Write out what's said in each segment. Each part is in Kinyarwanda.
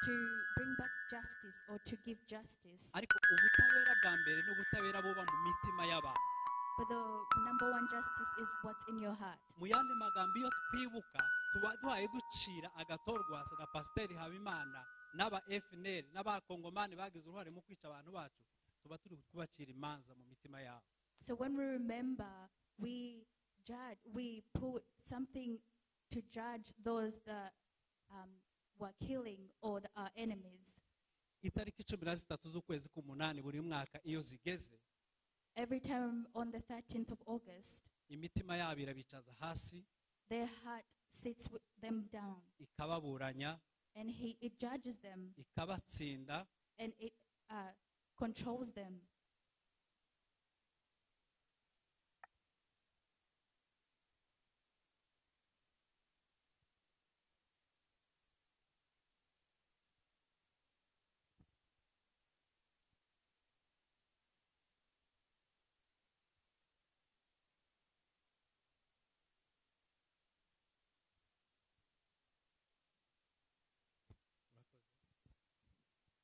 to bring back justice or to give justice. ariko ubutabera bwa mbere n'ubutabera buba mu mitima y'abantu. But the number one justice is what's in your heart. Mu yandi magambo iyo twibuka tuba duhaye ducira agatorwa na Pasiteri Habimana n'aba FNL n'abakongomani bagize uruhare mu kwica abantu bacu, tuba turi kubacira imanza mu mitima yabo. So when we remember, we put something to judge those that were killing or our enemies. Itariki 13 z'ukwezi k'umunani buri mwaka iyo zigeze, every time on the 13th of August, imitima yabo irabicaza hasi, their heart sits them down, ikababuranya, and it judges them, ikabatsinda, and it controls them.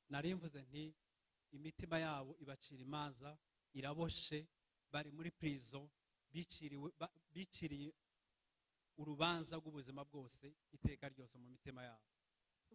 Narimvuze nti imitima yabo ibacira imanza, iraboshe, bari muri prison, biciriye urubanza rw'ubuzima bwose iteka ryose mu mitima yabo.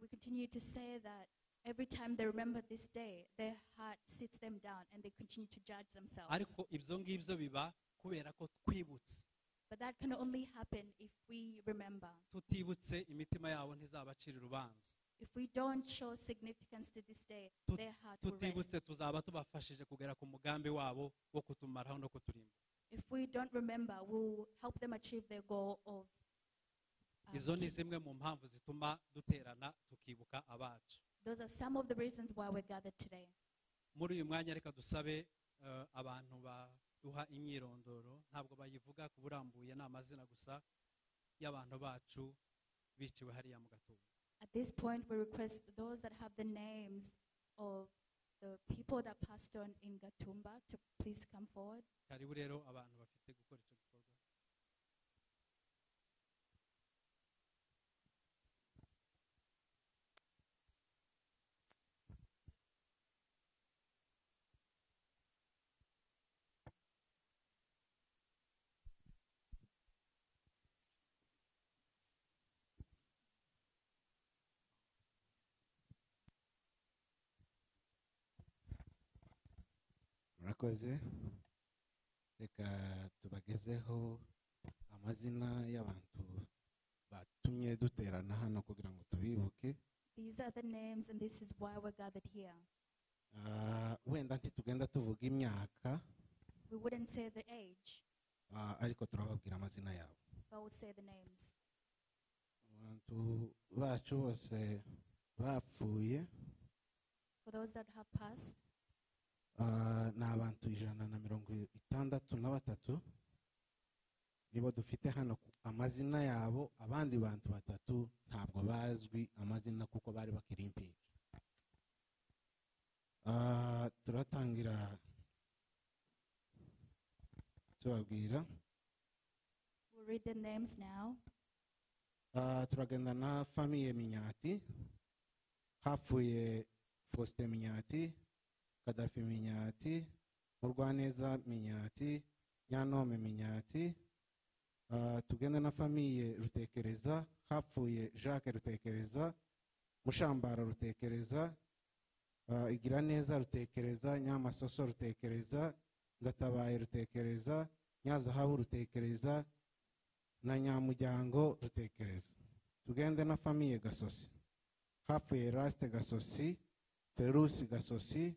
We continue to say that every time they remember this day, their heart sits them down and they continue to judge themselves. Ariko ibyo ngibyo biba kubera ko twibutse. But that can only happen if we remember. Tutibutse imitima yabo ntizabacira urubanza. If we don't show significance to this day, their heart will rest. Tutibutse tuzaba tubafashije kugera ku mugambi wabo wo kutumaraho no kuturimba. If we don't remember, we'll help them achieve their goal of izo ni zimwe mu mpamvu zituma duterana tukibuka abacu. Those are some of the reasons why we're gathered today. Muri uyu mwanya reka dusabe abantu baduha imyirondoro, ntabwo bayivuga kuburambuye n'amazina gusa y'abantu bacu biciwe hariya mu Gatumba. At this point, we request those that have the names of the people that passed on in Gatumba to please come forward. Karibu rero abantu bafite gukora icyo gikorwa. Murakoze, reka tubagezeho amazina y'abantu batumye duterana hano kugira ngo tubibuke. These are the names and this is why we're gathered here. Wenda ntitugenda tuvuga imyaka, We wouldn't say the age, ariko turababwira amazina yabo. but we'll say the names. Abantu bacu bose bapfuye For those that have passed, ni abantu 163 nibo dufite hano amazina yabo. Abandi bantu batatu ntabwo bazwi amazina kuko bari bakiri impinja. Turatangira tubabwira. we'll read the names now. Turagenda na famiye Minyati. Hapfuye Faustin Minyati, Kadafi Minyati, Murwaneza Minyati, Nyanome Minyati. Tugenda na famiye Rutekereza. Hapfuye Jacques Rutekereza, Mushambara Rutekereza, Igiraneza Rutekereza, Nyamasoso Rutekereza, Ndatabaye Rutekereza, Nyazahabu Rutekereza na Nyamujyango Rutekereza. Tugenda na famiye Gasosi. Hapfuye Raste Gasosi, Ferusi Gasosi,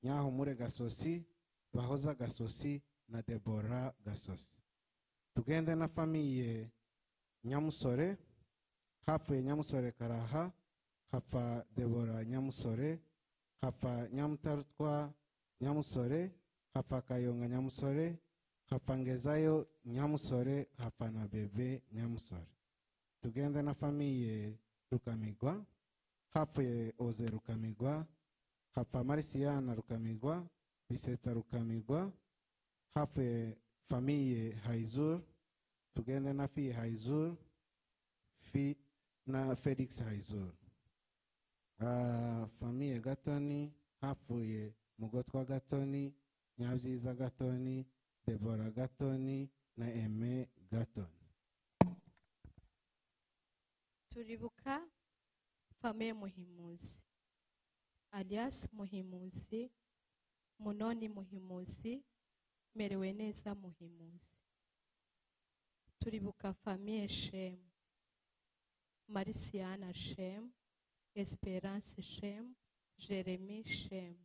Nyahumure Gasosi, Bahoza Gasosi na Deborah Gasosi. Tugende na famiye Nyamusore. Hapfuye Nyamusore Karaha, hapfa Deborah Nyamusore, hapfa Nyamutarutwa Nyamusore, hapfa Kayonga Nyamusore, hapfa Ngezayo Nyamusore, hapfa na Bebe Nyamusore. Tugende na famiye Rukamigwa. Hapfuye Oze Rukamigwa, hapfa Marisiana Rukamigwa, Bisetsa Rukamigwa. Hapfuye famiye Haizur. Tugende na fiye Haizur na Felix Haizur. Famiye Gatoni hapfuye Mugotwa Gatoni, Nyabyiza Gatoni, Debora Gatoni na Eme Gatoni. Turibuka famiye Muhimuzi alias Muhimuzi, Munoni Muhimuzi, Mereweneza Muhimuzi. Turibuka famiye Shem, Marisiana Shem, Esperance Shem, Jeremy Shem.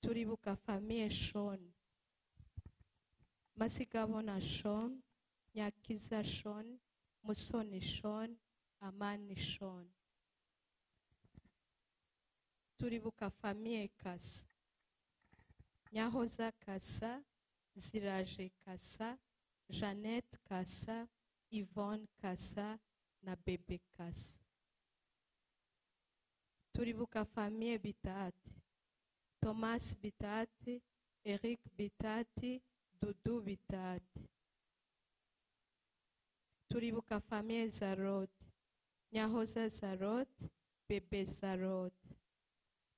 Turibuka famiye Shon, Masigabona Shon, Nyakiza Shon, Musoni Shon, Amani Shon. Turibuka famiye Kasa, Nyahoza Kasa, Ziraje Kasa, Jeannette Kasa, Yvonne Kasa na Bebe Kasa. Turibuka famiye Bitati, Thomas Bitati, Eric Bitati, Dudu Bitati. Turibuka famiye Zarot, Nyahoza Zarot, Bebe Zarot.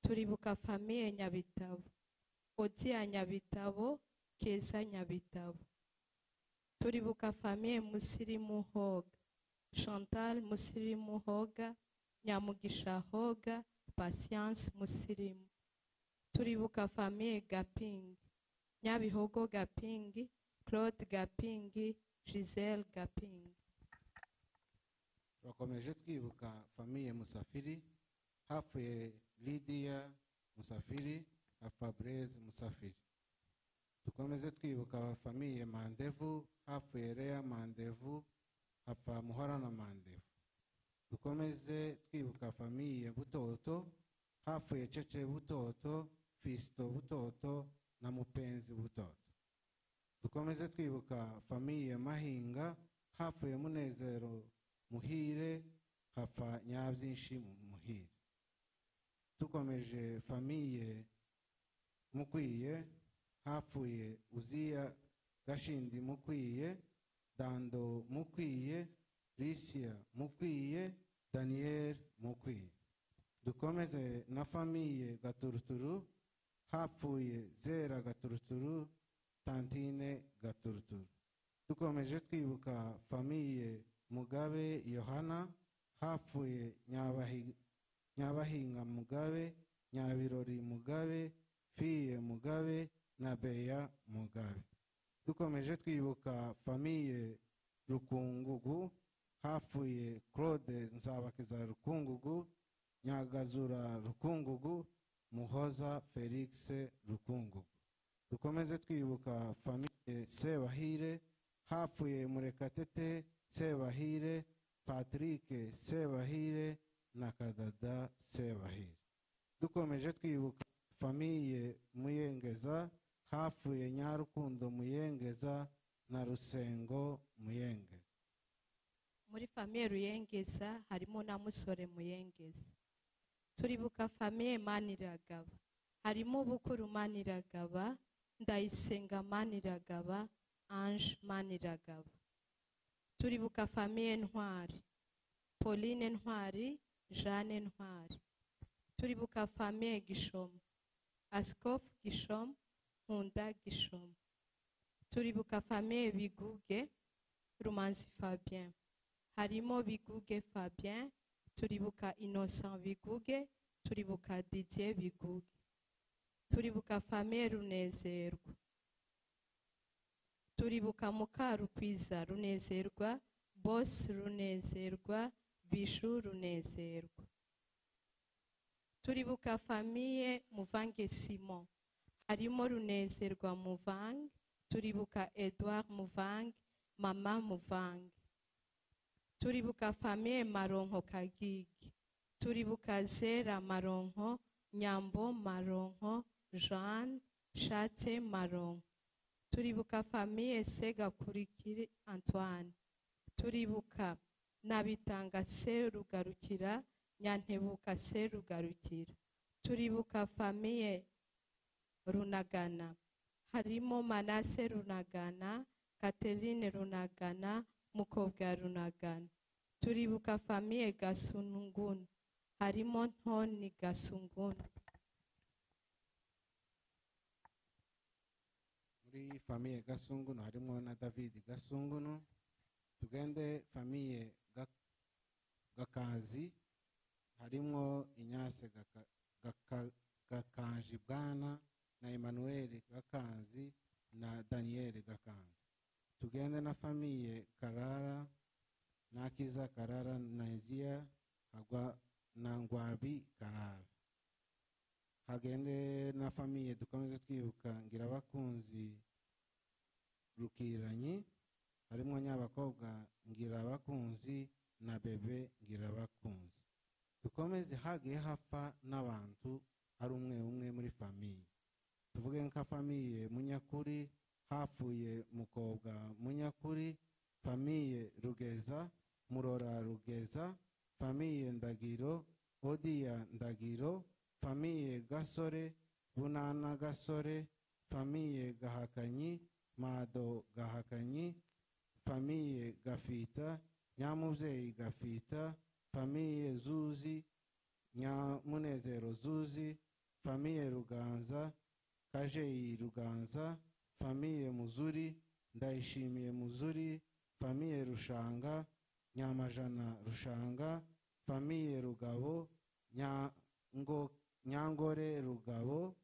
Turibuka famiye Nyabitabo, Odia Nyabitabo, Keza Nyabitabo. Turibuka famiye Musirimu Hoga, Chantal Musirimu Hoga, Nyamugisha Hoga, Patience Musirimu. Turibuka famiye Gapingi, Nyabihogo Gapingi, Claude Gapingi, Giselle Gapingi. Turakomeje twibuka famiye Musafiri, hapfuye Lydia Musafiri na Fabrice Musafiri. Dukomeze twibuka famiye Mandevu, hapfuye Lea Mandevu, hapfa Muhorana Mandevu. Dukomeze twibuka famiye Butoto, hapfuye Cece Butoto, Fisto Butoto na Mupenzi Butoto. Dukomeze twibuka famiye Mahinga, hapfuye Munezero Muhire, hapfa Nyabyinshi Muhire. Dukomeje famiye Mukwiye, hapfuye Uzia Gashindi Mukwiye, Dando Mukwiye, Licia Mukwiye, Daniel Mukwiye. Dukomeze na famiye Gaturuturu, hapfuye Zera Gaturuturu, Tantine Gaturuturu. Dukomeje twibuka famiye Mugabe Yohana, hapfuye Nyabahinga Mugabe, Nyabirori Mugabe, Fiye Mugabe na Beya Mugabe. Dukomeje twibuka famiye Rukungugu, hapfuye Claude Nzabakiza Rukungugu, Nyagazura Rukungugu, Muhoza Felix Rukungugu. Dukomeze twibuka famiye Sebahire, hapfuye Murekatete Sebahire, Patrick Sebahire na Kadada Sebahire. Dukomeje twibuka famiye Muyengeza, hapfuye Nyarukundo Muyengeza na Rusengo Muyengeza. Muri famiye Ruyengeza harimo na Musore Muyengeza. Turibuka famiye Maniragaba, harimo Bukuru Maniragaba, Ndayisenga Maniragaba, Ange Maniragaba. Turibuka famiye Ntwari, Pauline Ntwari, Jeanne Ntwari. Turibuka famiye Gishomo, Askof Gishomo, Nkunda Gishomo. Turibuka famiye Biguge, Rumanzi Fabien, harimo Biguge Fabien. Turibuka Innocent Biguge, turibuka Didier Biguge. Turibuka famiye Runezerwa, turibuka Mukarukwiza Runezerwa, Boss Runezerwa, Bishu Runezerwa. Turibuka famiye Muvange Simon, harimo Runezerwa Muvange. Turibuka Edouard Muvange, Mama Muvange. Turibuka famiye Maronko Kagigi, turibuka Zera Maronko, Nyambo Maronko, Jean Shatse Maronko. Turibuka famiye Segakurikiri Antoine. Turibuka Nabitanga Serugarukira, Nyantebuka Serugarukira. Turibuka famiye Runagana, harimo Manase Runagana, Catherine Runagana, Mukobwa Runagana. turibuka famiye Gasungunu harimo Ntoni Gasungunu. muri famiye Gasungunu harimo na David Gasungunu. Tugende famiye Gakazi harimo Inyase Gakanji Bwana na Emmanuel Gakanzi na Daniel Gakanzi. Tugende na famiye Karara na Akiza Karara na Ezia Hagwa na Ngwabi Karara. Hagende na famiye dukomeze twibuka Ngirabakunzi Rukiranyi harimo Nyabakobwa Ngirabakunzi na Bebe Ngirabakunzi. Dukomeze hagiye hafa n'abantu ari umwe muri famiye. Tuvuge nka famiye Munyakuri hafuye Mukobwa Munyakuri, famiye Rugeza Murora Rugeza, famiye Ndagiro Odia Ndagiro, famiye Gasore Bunana Gasore, famiye Gahakanyi Mado Gahakanyi, famiye Gafita Nyamubyeyi Gafita, famiye Zuzi Nyamunezero Zuzi, famiye Ruganza Kajeyi Ruganza, famiye Muzuri Ndayishimiye Muzuri, famiye Rushanga Nyamajana Rushanga, famiye Rugabo Nyangore Rugabo,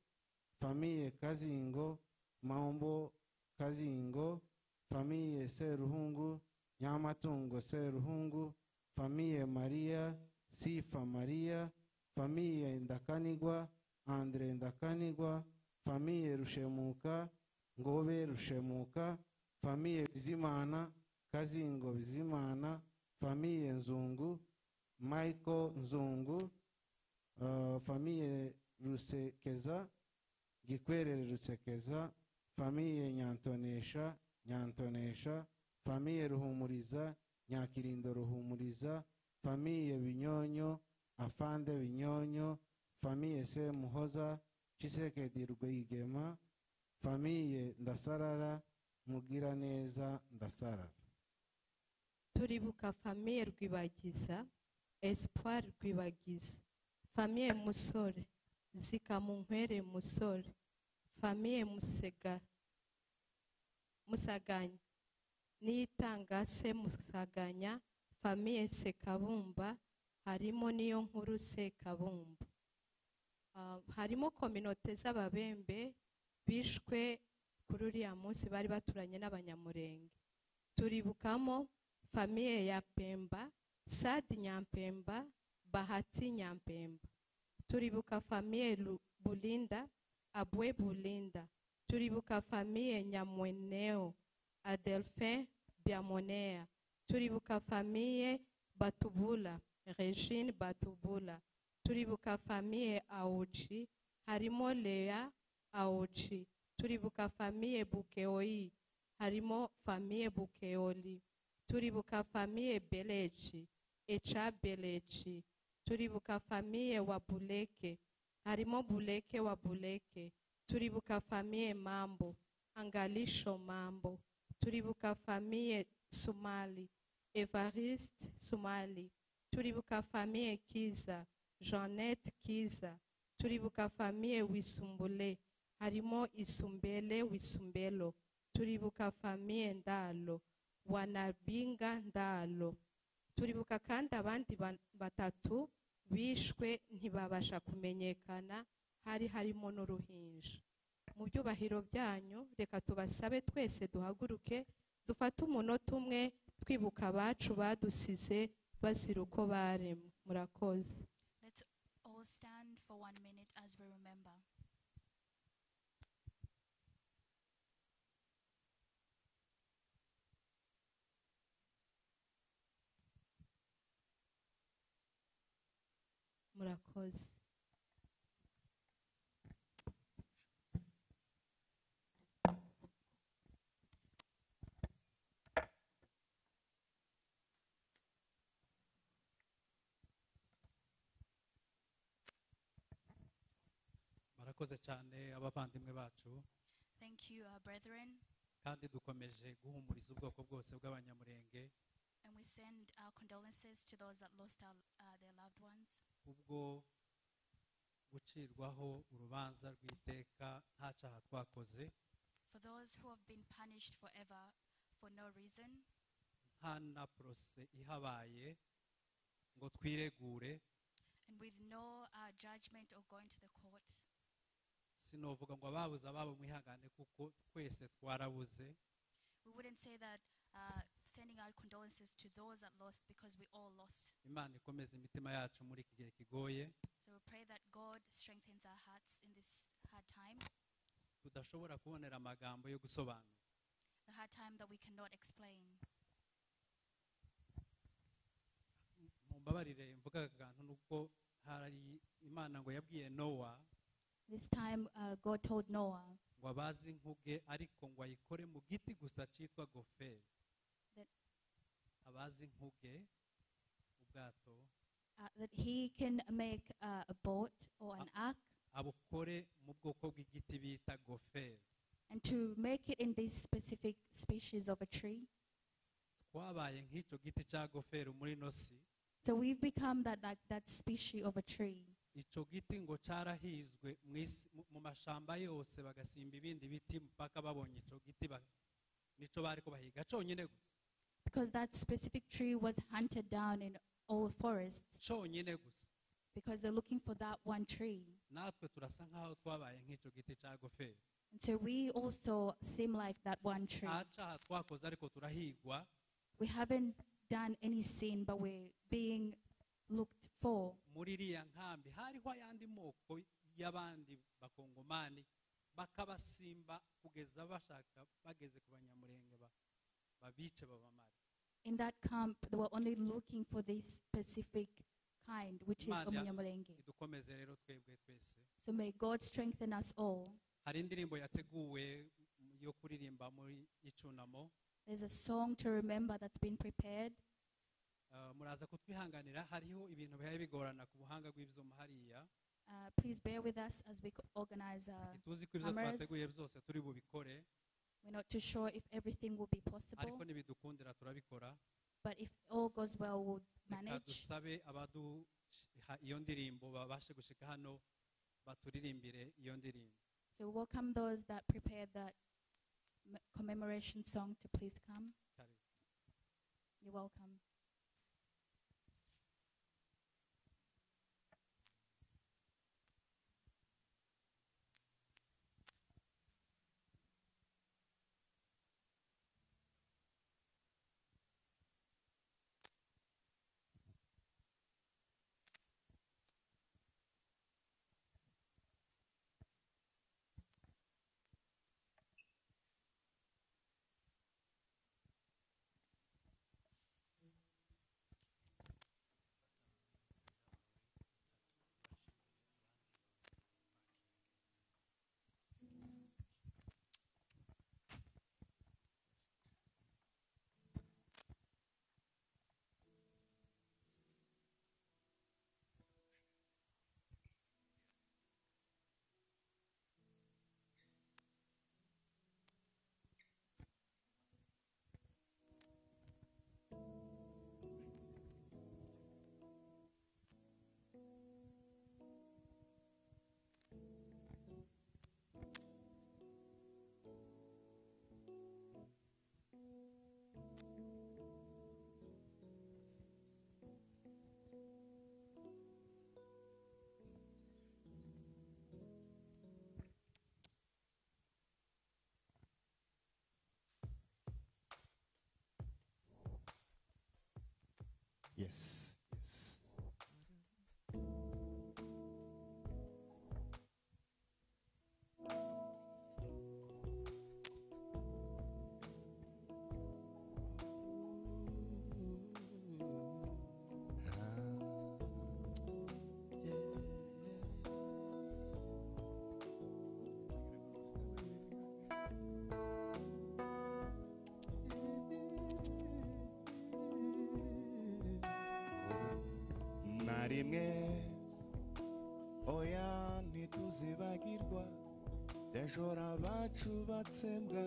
famiye Kazingo Maumbo Kazingo, famiye Seruhungu Nyamatungo Seruhungu, famiye Maria Sifa Maria, famiye Ndakanigwa Andre Ndakanigwa, famiye Rushemuka Ngobe Rushemuka, famiye Bizimana Kazingo Bizimana, famiye Nzungu Michael Nzungu, famiye Rusekeza Gikwerere Rusekeza, famiye Nyantonesha Nyantonesha, famiye Ruhumuriza Nyakirindo Ruhumuriza, famiye Binyonyo Afande Binyonyo, famiye Semuhoza Chisekedi Rwigema, famiye Ndasarara Mugiraneza Ndasarara. Turibuka famiye Rwibagiza Espoir Rwibagiza, famiye Musore Zikamunkwere Musore, famiye Musaganya Niyitangase Musaganya, famiye Sekabumba harimo Niyo Nkuru Sekabumba. Harimo kominote z'Ababembe bishwe kuri uriya munsi bari baturanye n'Abanyamurenge. Turibukamo famiye ya Pemba Sadi Nyampemba Bahati Nyampemba. Turibuka famiye Bulinda Abwe Bulinda. Turibuka famiye Nyamweneo Adelphin Biamonea. Turibuka famiye Batubula Regine Batubula. Turibuka famiye Aochi harimo Lea Aochi. Turibuka famiye Bukeoi harimo famiye Bukeoli. Turibuka famiye Belechi Echa Belechi. Turibuka famiye Wabuleke harimo Buleke Wabuleke. Turibuka famiye Mambo Angalisho Mambo. Turibuka famiye Sumali Evariste Sumali. Turibuka famiye Kiza Jeanette Kiza. Turibuka famiye Wisumbule harimo Isumbele Wisumbelo. Turibuka famiye Ndalo Wanabinga Ndalo. Turibuka kandi abandi batatu bishwe ntibabasha kumenyekana, harimo n'uruhinja. Mu byubahiro byanyu reka tubasabe twese duhaguruke dufate umunota umwe twibuka abacu badusize bazira uko baremwe. Murakoze. Let's all stand for 1 minute as we remember. Murakoze. murakoze cyane abavandimwe bacu. Thank you, our brethren. Kandi dukomeje guhumuriza ubwoko bwose bw'Abanyamurenge. And we send our condolences to those that lost their loved ones. Ubwo gucirwaho urubanza rw'iteka nta cyaha twakoze, For those who have been punished forever for no reason, nta na procès ihabaye ngo twiregure, and with no judgment or going to the court. sinovuga ngo ababuze ababo mwihangane kuko twese twarabuze. We wouldn't say that sending our condolences to those that lost, because we all lost. Imana ikomeze imitima yacu muri iki gihe kigoye, So we pray that God strengthens our hearts in this hard time, tudashobora kubonera amagambo yo gusobanura. the hard time that we cannot explain. Mumbabarire mvuga akantu nuko hari Imana ngo yabwiye Nowa This time God told Noah ngo abazi inkuge ariko ngo ayikore mu giti gusa cyitwa goferi. That- Abazi inkuge ubwato that he can make a boat or an ark, abukore mu bwoko bw'igiti bita goferi. and to make it in this specific species of a tree. Twabaye nk'icyo giti cya goferi muri nosi. So we've become that species of a tree. Icyo giti ngo cyarahizwe mu mashamba yose bagasimba ibindi biti mpaka babonye icyo giti nicyo bari ko bahiga cyonyine gusa. Because that specific tree was hunted down in all forests, Cyonyine gusa. because they're looking for that one tree. Natwe turasa nk'aho twabaye nk'icyo giti cya goferi. And so we also seem like that one tree. Nta cyaha twakoze ariko turahigwa. We haven't done any sin, but we're being looked for. Muri iriya nkambi hariho ayandi moko y'abandi bakongomani bakabasimba kugeza bashaka bageze ku banyamurenge babice babamare. In that camp, they were only looking for this specific kind, which is Imana Umunyamulenge. idukomeze rero twebwe twese. So may God strengthen us all. Hari indirimbo yateguwe yo kuririmba muri icunamo. There's a song to remember that's been prepared. Muraza kutwihanganira hariho ibintu bihaye bigorana ku buhanga bw'ibyuma hariya. Please bear with us as we organize Tuzi ko ibyo cameras. twateguye byose turi bubikore, We're not too sure if everything will be possible, ariko nibidukundira turabikora. but if all goes well, we'll Reka manage. dusabe abaduha iyo ndirimbo babashe gushika hano baturirimbire iyo ndirimbo. So welcome those that prepared that commemoration song to please come. Karibu. You're welcome. Yes. Yes. Narimwe oya ntituzibagirwa ejora bacu batsembwa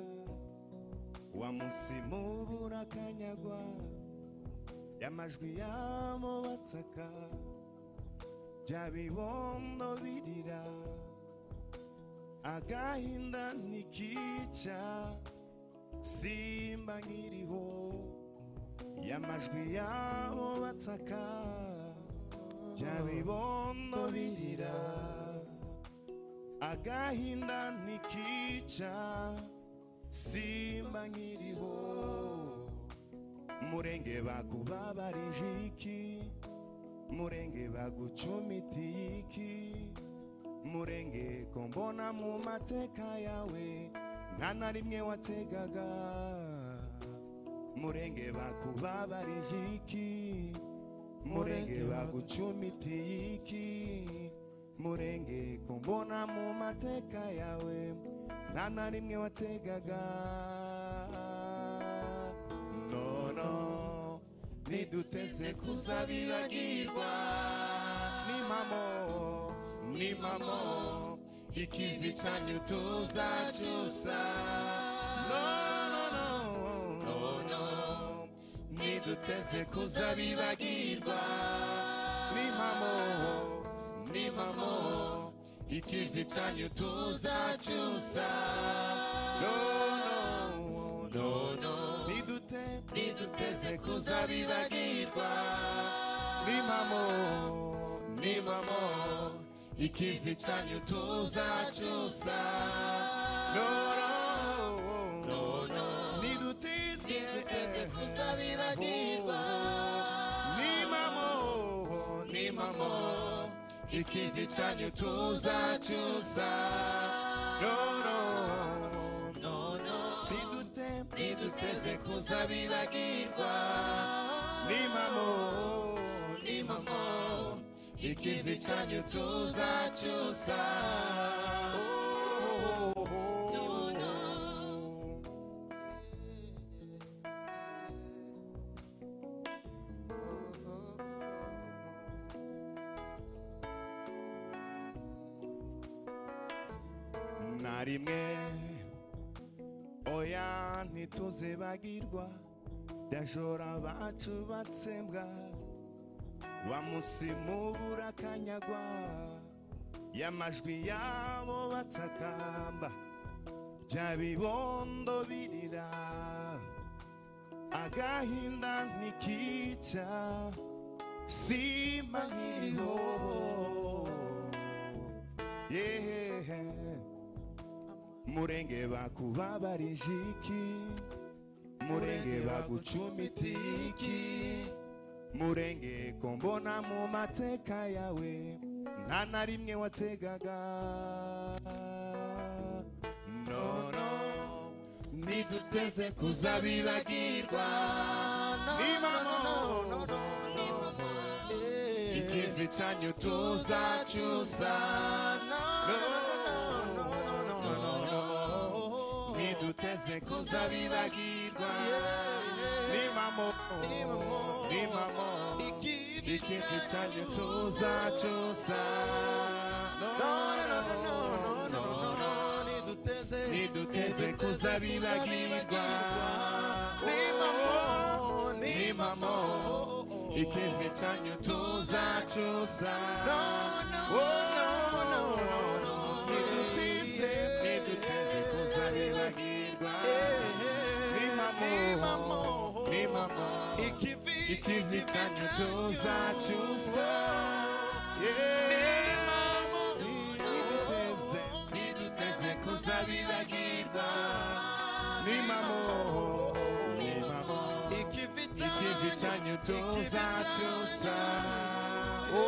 wa musi mubura kanyagwa y'amajwi yabo bataka bya bibondo birira agahinda ntikica simba nkiriho y'amajwi yabo bataka bya bibondo birira agahinda ntikica simba nkiriho murenge bakubabarije iki murenge bagucumitiye iki murenge ko mbona mu mateka yawe nta na rimwe wategaga murenge bakubabarije iki murenge bagucumitiye iki murenge ko mbona mu mateka yawe nta na rimwe wategaga nono niduteze kuzabibagirwa ni mamo ikivi cyanyu tuzacyusa no niduteze kuzabibagirwa ni mamo ikivi cyanyu tuzacyusa no niduteze kuzabibagirwa ni mamo ikivi cyanyu tuzacyusa no niduteze kuzabibagirwa ni mamo ikivi cyanyu tuzacyusa niduteze kuzabibagirwa ni mamo ikivi cyanyu tuzacyusa na rimwe oya ntituzibagirwa dajora bacu batsembwa wamusimubura akanyagwa y'amajwi yabo batakamba bya bibondo birira agahinda ntikica simba nkiriho murenge bakubabarije iki murenge bagucumitiye iki murenge ko mbona mu mateka yawe nta na rimwe wategaga no niduteze kuzabibagirwa ni mamo ikivi cyanyu tuzacyusa niduteze kuzabibagirwa ni mamo ikivi cyanyu tuzacyusa niduteze kuzabibagirwa ni mamo ikivi cyanyu tuzacyusa niduteze kuzabibagirwa ni mamo ikivi cyanyu tuzacyusa niduteze kuzabibagirwa ni mamo ikivi cyanyu tuzacyusa no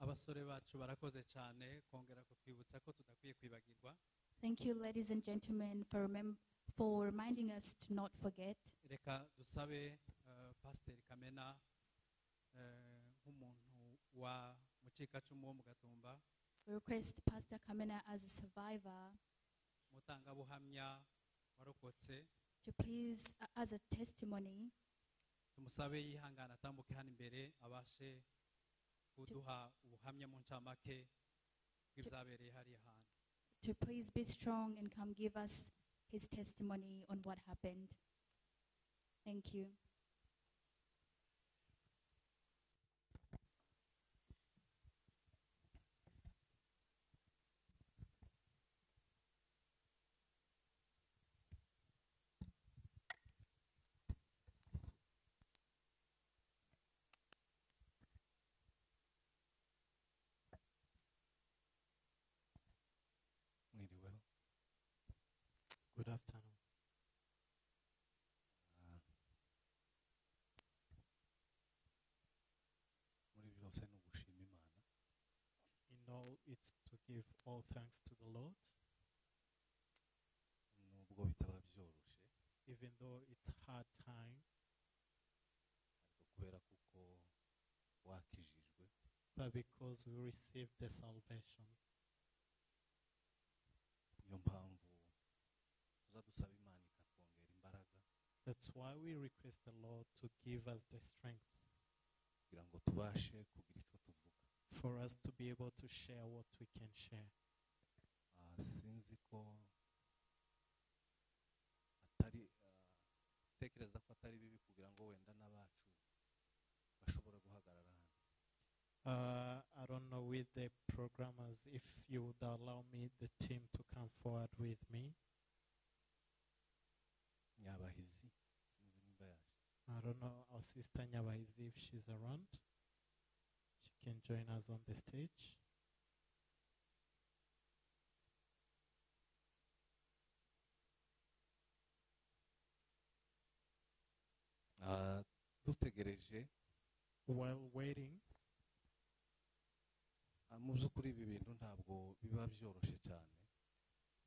abasore bacu barakoze cyane kongera kutwibutsa ko tudakwiye kwibagirwa. Thank you, ladies and gentlemen, for reminding us to not forget. Reka dusabe Pastor Kamena nk'umuntu wa mucikacumu wo mu Gatumba We request Pastor Kamena as a survivor mutangabuhamya warokotse to please, as a testimony, tumusabe yihangana atambuke hano imbere abashe kuduha ubuhamya mu ncamake bw'ibyabereye hariya hantu. to please be strong and come give us his testimony on what happened. Thank you. Mwiriweho. Good afternoon. Muri byose ni ugushima Imana. In all, it's to give all thanks to the Lord. Nubwo bitaba byoroshye, even though it's hard time, ariko kubera kuko wakijijwe, but because we received the salvation. Niyo mpamvu tuzadusaba Imana ikatwongera imbaraga. That's why we request the Lord to give us the strength kugira ngo tubashe kugira icyo tuvuga, for us to be able to share what we can share. Sinzi ko atari tekereza ko atari bibi kugira ngo wenda n'abacu bashobora guhagarara hano. I don't know with the programmers if you would allow me, the team, to come forward with me. Nyabahizi, I don't know our sister Nyabahizi if she's around. She can join us on the stage. Dutegereje, while waiting, mu by'ukuri ibi bintu ntabwo biba byoroshye cyane.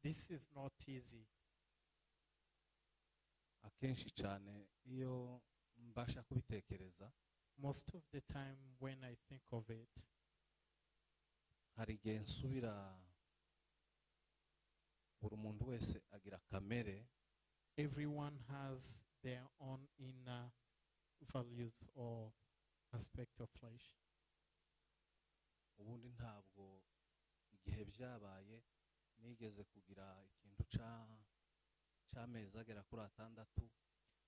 This is not easy. Akenshi cyane iyo mbasha kubitekereza, most of the time when I think of it, hari igihe nsubira, buri muntu wese agira kamere. Everyone has their own inner values or aspect of flesh. Ubundi ntabwo igihe byabaye nigeze kugira ikintu cy'amezi agera kuri 6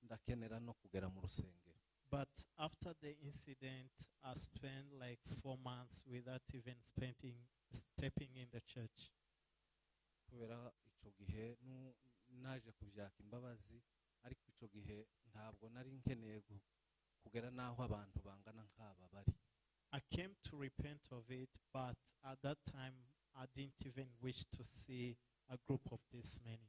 ndakenera no kugera mu rusengero. But after the incident, I spent like 4 months without even stepping in the church. Kubera icyo gihe naje kubyaka imbabazi, ariko icyo gihe ntabwo nari nkeneye kugera naho abantu bangana nk'aba bari. I came to repent of it, but at that time I didn't even wish to see a group of this many.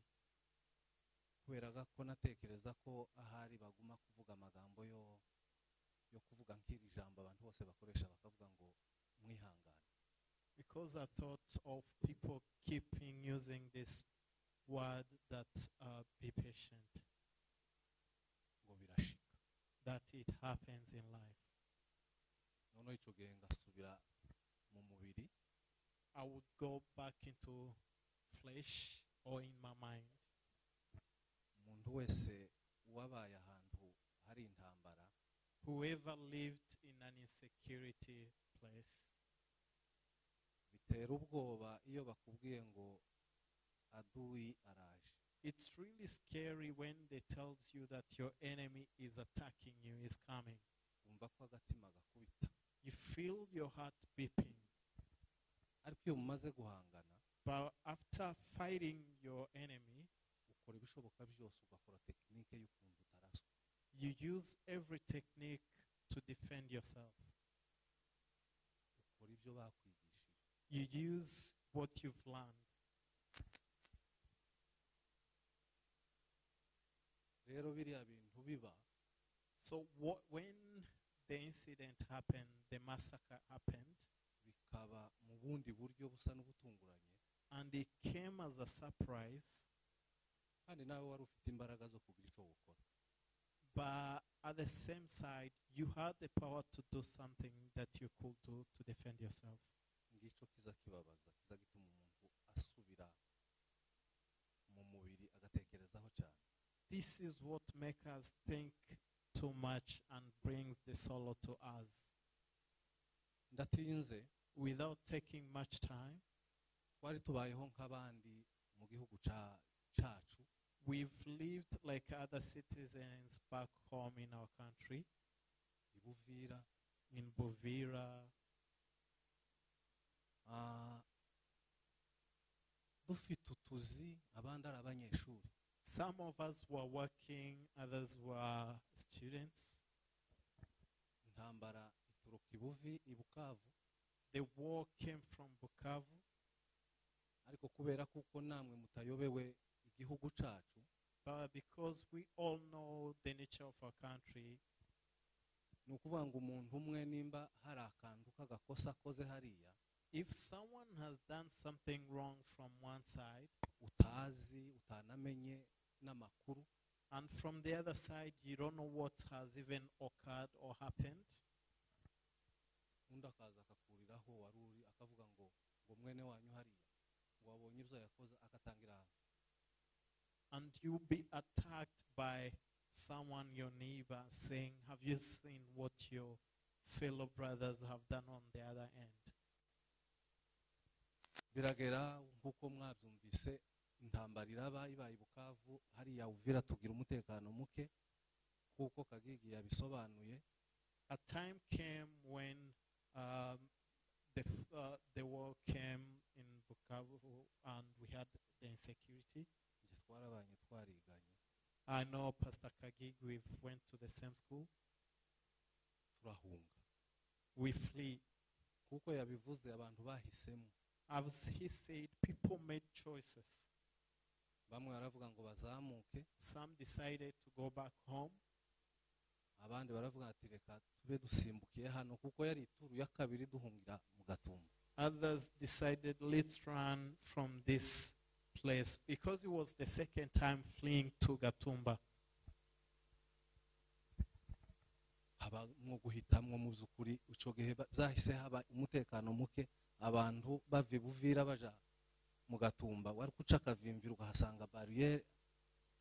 Kubera ko natekereza ko ahari baguma kuvuga amagambo yo kuvuga nk'iri jambo abantu bose bakoresha bakavuga ngo mwihangane. Because I thought of people keeping using this word that be patient. Ngo birashika. That it happens in life. Nono ico gihe ngasubira mu mubiri. I would go back into flesh or in my mind. Umuntu wese wabaye ahantu hari intambara, whoever lived in an insecurity place, bitera ubwoba iyo bakubwiye ngo adui araje. It's really scary when they tells you that your enemy is attacking you, is coming. Umva ko agatima gakubita. You feel your heart beating. Ariko iyo mumaze guhangana, but after fighting your enemy, ukora ibishoboka byose ugakora technique y'ukuntu utaraswa. You use every technique to defend yourself. Ukora ibyo bakwigishije. You use what you've learned. Rero biriya bintu biba. So when the incident happened, the massacre happened, bikaba mu bundi buryo busa n'ubutunguranye, and it came as a surprise, kandi nawe wari ufite imbaraga zo kugira icyo gukora. But at the same side, you had the power to do something that you could do to defend yourself. ngicyo kiza kibabaza kiza gituma umuntu asubira mu mubiri agatekerezaho cyane. This is what makes us think too much and brings the sorrow to us. Ndatinze Without taking much time, twari tubayeho nk'abandi mu gihugu cacu. we've lived like other citizens back home in our country, Ibuvira in Buvira. dufite utuzi abandi ari abanyeshuri. Some of us were working, others were students. Intambara ituruka ibukavu, The war came from Bukavu, ariko kubera kuko namwe mutayobewe igihugu cacu, but because we all know the nature of our country, ni ukuvuga ngo umuntu umwe nimba hari akantu k'agakosa akoze hariya if someone has done something wrong from one side, utazi utanamenye n'amakuru, and from the other side you don't know what has even occurred or happened, undi akaza akakuriraho wari uri akavuga ngo mwene wanyu hariya ngo wabonye ibyo yakoze, agatangira and you'll be attacked by someone, your neighbor, saying, have you seen what your fellow brothers have done on the other end? biragera nk'uko mwabyumvise, intambara iraba ibaye Bukavu hariya Uvira tugira umutekano muke kuko Kagigi yabisobanuye. A time came when the war came in Bukavu and we had the insecurity. Nje twarabanye twariganye, I know Pastor Kagig, we went to the same school. turahunga We flee. kuko yabivuze abantu bahisemo. As he said, people made choices. Bamwe baravuga ngo bazamuke, Some decided to go back home. abandi baravuga ati reka tube dusimbukiye hano kuko yari ituru ya kabiri duhungira mu Gatumba. Others decided, let's run from this place, because it was the second time fleeing to Gatumba. Haba mwo guhitamwo mu by'ukuri, ico gihe byahise haba umutekano muke, abantu bave Buvira baja mu Gatumba, wari kuca akavimvira ukahasanga barriere,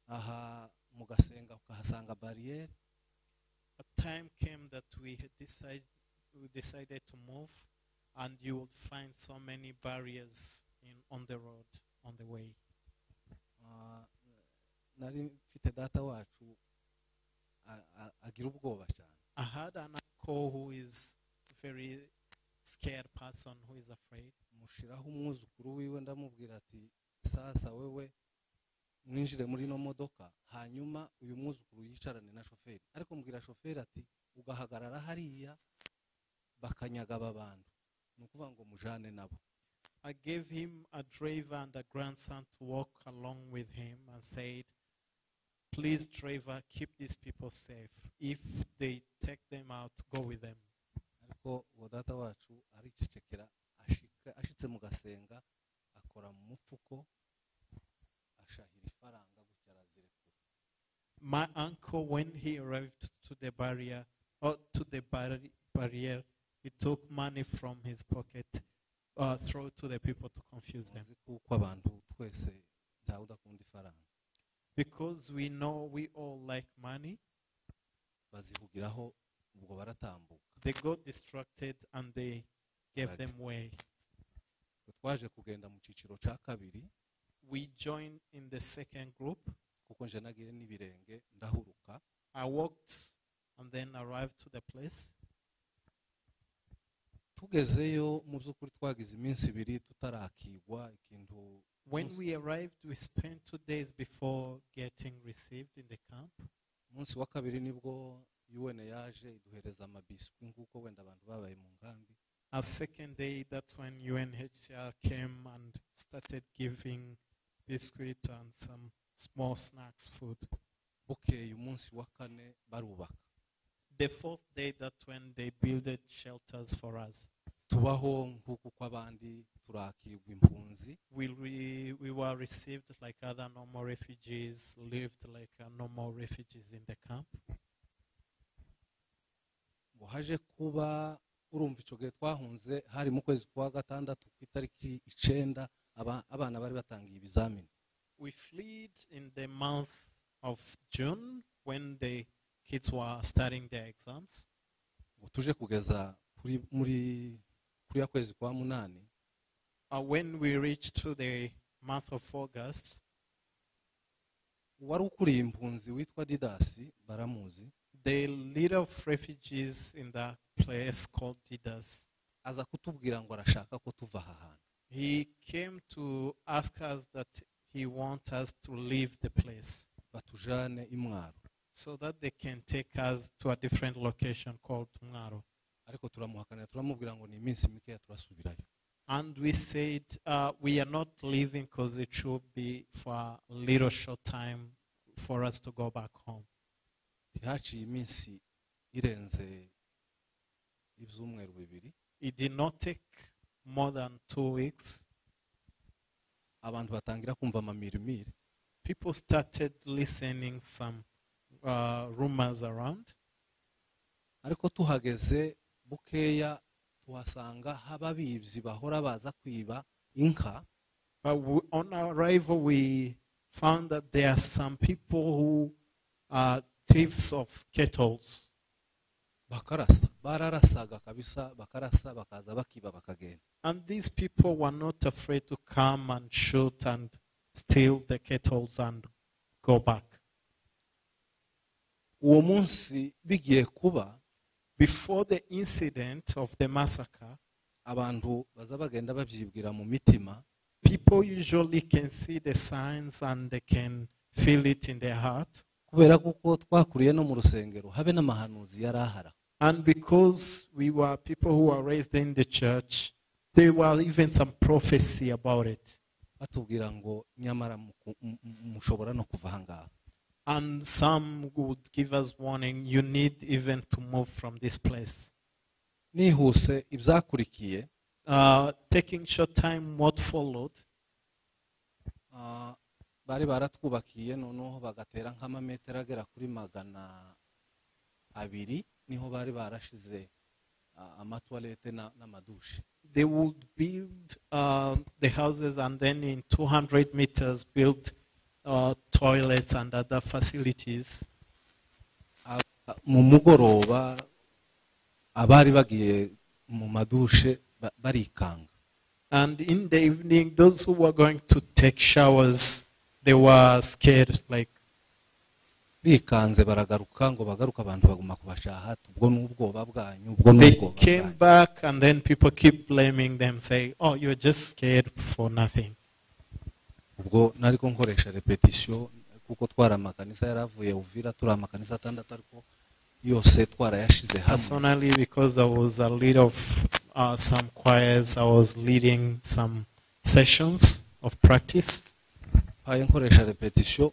aha mu Gasenga ukahasanga barriere. A time came that we decided to move, and you would find so many barriers on the road, on the way. Nari mfite data wacu agira ubwoba cyane. I had an uncle who is a very scared person, who is afraid. Mushiraho umwuzukuru wiwe ndamubwira ati sasa wewe mwinjire muri no modoka, hanyuma uyu mwuzukuru yicarane na shoferi. Ariko mbwira shoferi ati ugahagarara hariya bakanyaga abantu, nukuvuga ngo mujane nabo. I gave him a driver and a grandson to walk along with him and said, please, driver, keep these people safe. If they take them out, go with them. Ariko uwo data wacu aricecekera, ashitse mu Gasenga akora mu mufuko, ashahira ifaranga gutya arazirekura. My uncle, when he arrived to the barrier, he took money from his pocket, throw it to the people to confuse them. Kuko abantu twese ntawe udakunda ifaranga. Because we know we all like money, Bazihugiraho ubwo baratambuka. they got distracted and they gave them way. Twaje kugenda mu ciciro ca kabiri, We joined in the second group. kuko nje nagiye n'ibirenge ndahuruka. I walked and then arrived to the place. Tugezeyo mu by'ukuri twagize iminsi ibiri tutarakigwa ikintu. When we arrived, we spent 2 days before getting received in the camp. Umunsi wa kabiri nibwo UN yaje iduhereza amabiswi nk'uko wenda abantu babaye mu nkambi. Our second day, that's when UNHCR came and started giving biscuit and some small snacks, food. Bukeye umunsi wa kane barubaka. The fourth day, that's when they built shelters for us. Tubaho nk'uko kw'abandi turakigwa impunzi. We were received like other normal refugees, lived like normal refugees in the camp. haje kuba urumva icyo gihe twahunze hari mu kwezi kwa gatandatu ku itariki 9 abana bari batangiye ibizamini. We fled in the month of June when the kids were starting their exams. Tuje kugeza muri ya kwezi kwa munani. When we reached to the month of August, wari ukuriye impunzi witwa Didasi baramuzi. The leader of refugees in that place called Didas, aza kutubwira ngo arashaka ko tuva aha hantu. He came to ask us that he wants us to leave the place batujane imwaro so that they can take us to a different location called Mwaro. Ariko turamuhakanira turamubwira ngo ni iminsi mike turasubirayo. And we said we are not leaving because it should be for a little short time for us to go back home. Haciye iminsi irenze ibyumweru bibiri. It did not take more than 2 weeks. Abantu batangira kumva amamirimire. People started listening some rumors around. Ariko tuhageze bukeya tuhasanga hababibyi bahora baza kwiba inka. But on our arrival we found that there are some people who are thieves of kettles. Bakarasa bararasaga kabisa bakarasa bakaza bakiba bakagenda. And these people were not afraid to come and shoot and steal the kettles and go back. Uwo munsi bigiye kuba, before the incident of the massacre, abantu baza bagenda babyibwira mu mitima. People usually can see the signs and they can feel it in their heart. Kubera kuko twakuriye no mu rusengero habe n'amahanuzi yarahara. And because we were people who were raised in the church, there were even some prophecy about it. Batubwira ngo nyamara mushobora no kuva hangaha. And some would give us warning, you need even to move from this place. Nihuse ibyakurikiye, taking short time, what followed? Bari baratwubakiye noneho bagatera nk'amametero agera kuri 200 niho bari barashize amatoilette n'amadushe. They would build the houses and then in 200 meters build toilets and other facilities. Mu mugoroba abari bagiye mu madushe barikanga. And in the evening, those who were going to take showers, they were scared, like bikanze baragaruka ngo bagaruka abantu baguma kubashaha ubwo n'ubwoba bwanyu they came back and then people keep blaming them, say, oh, you're just scared for nothing. Ubwo nariko nkoresha repetition kuko twara amakanisa yaravuye Uvira turi amakanisa 6 ariko yose twara yashize hamwe. Personally, because I was a leader of some choirs, I was leading some sessions of practice. Haye nkoresha repetition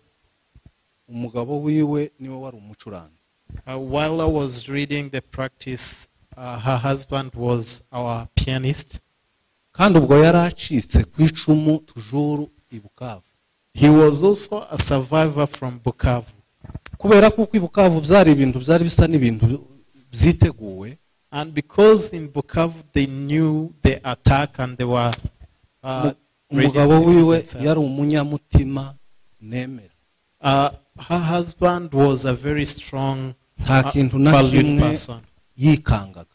umugabo wiwe niwe wari umucuranzi. While I was reading the practice, her husband was our pianist. Kandi ubwo yaracitse kwicumu tujuru i Bukavu. He was also a survivor from Bukavu. Kubera kuko i Bukavu byari ibintu byari bisa n'ibintu byiteguwe. And because in Bukavu they knew the attack and they were umugabo wiwe yari umunyamutima nemera. Her husband was a very strong, valued person. Yikangaga.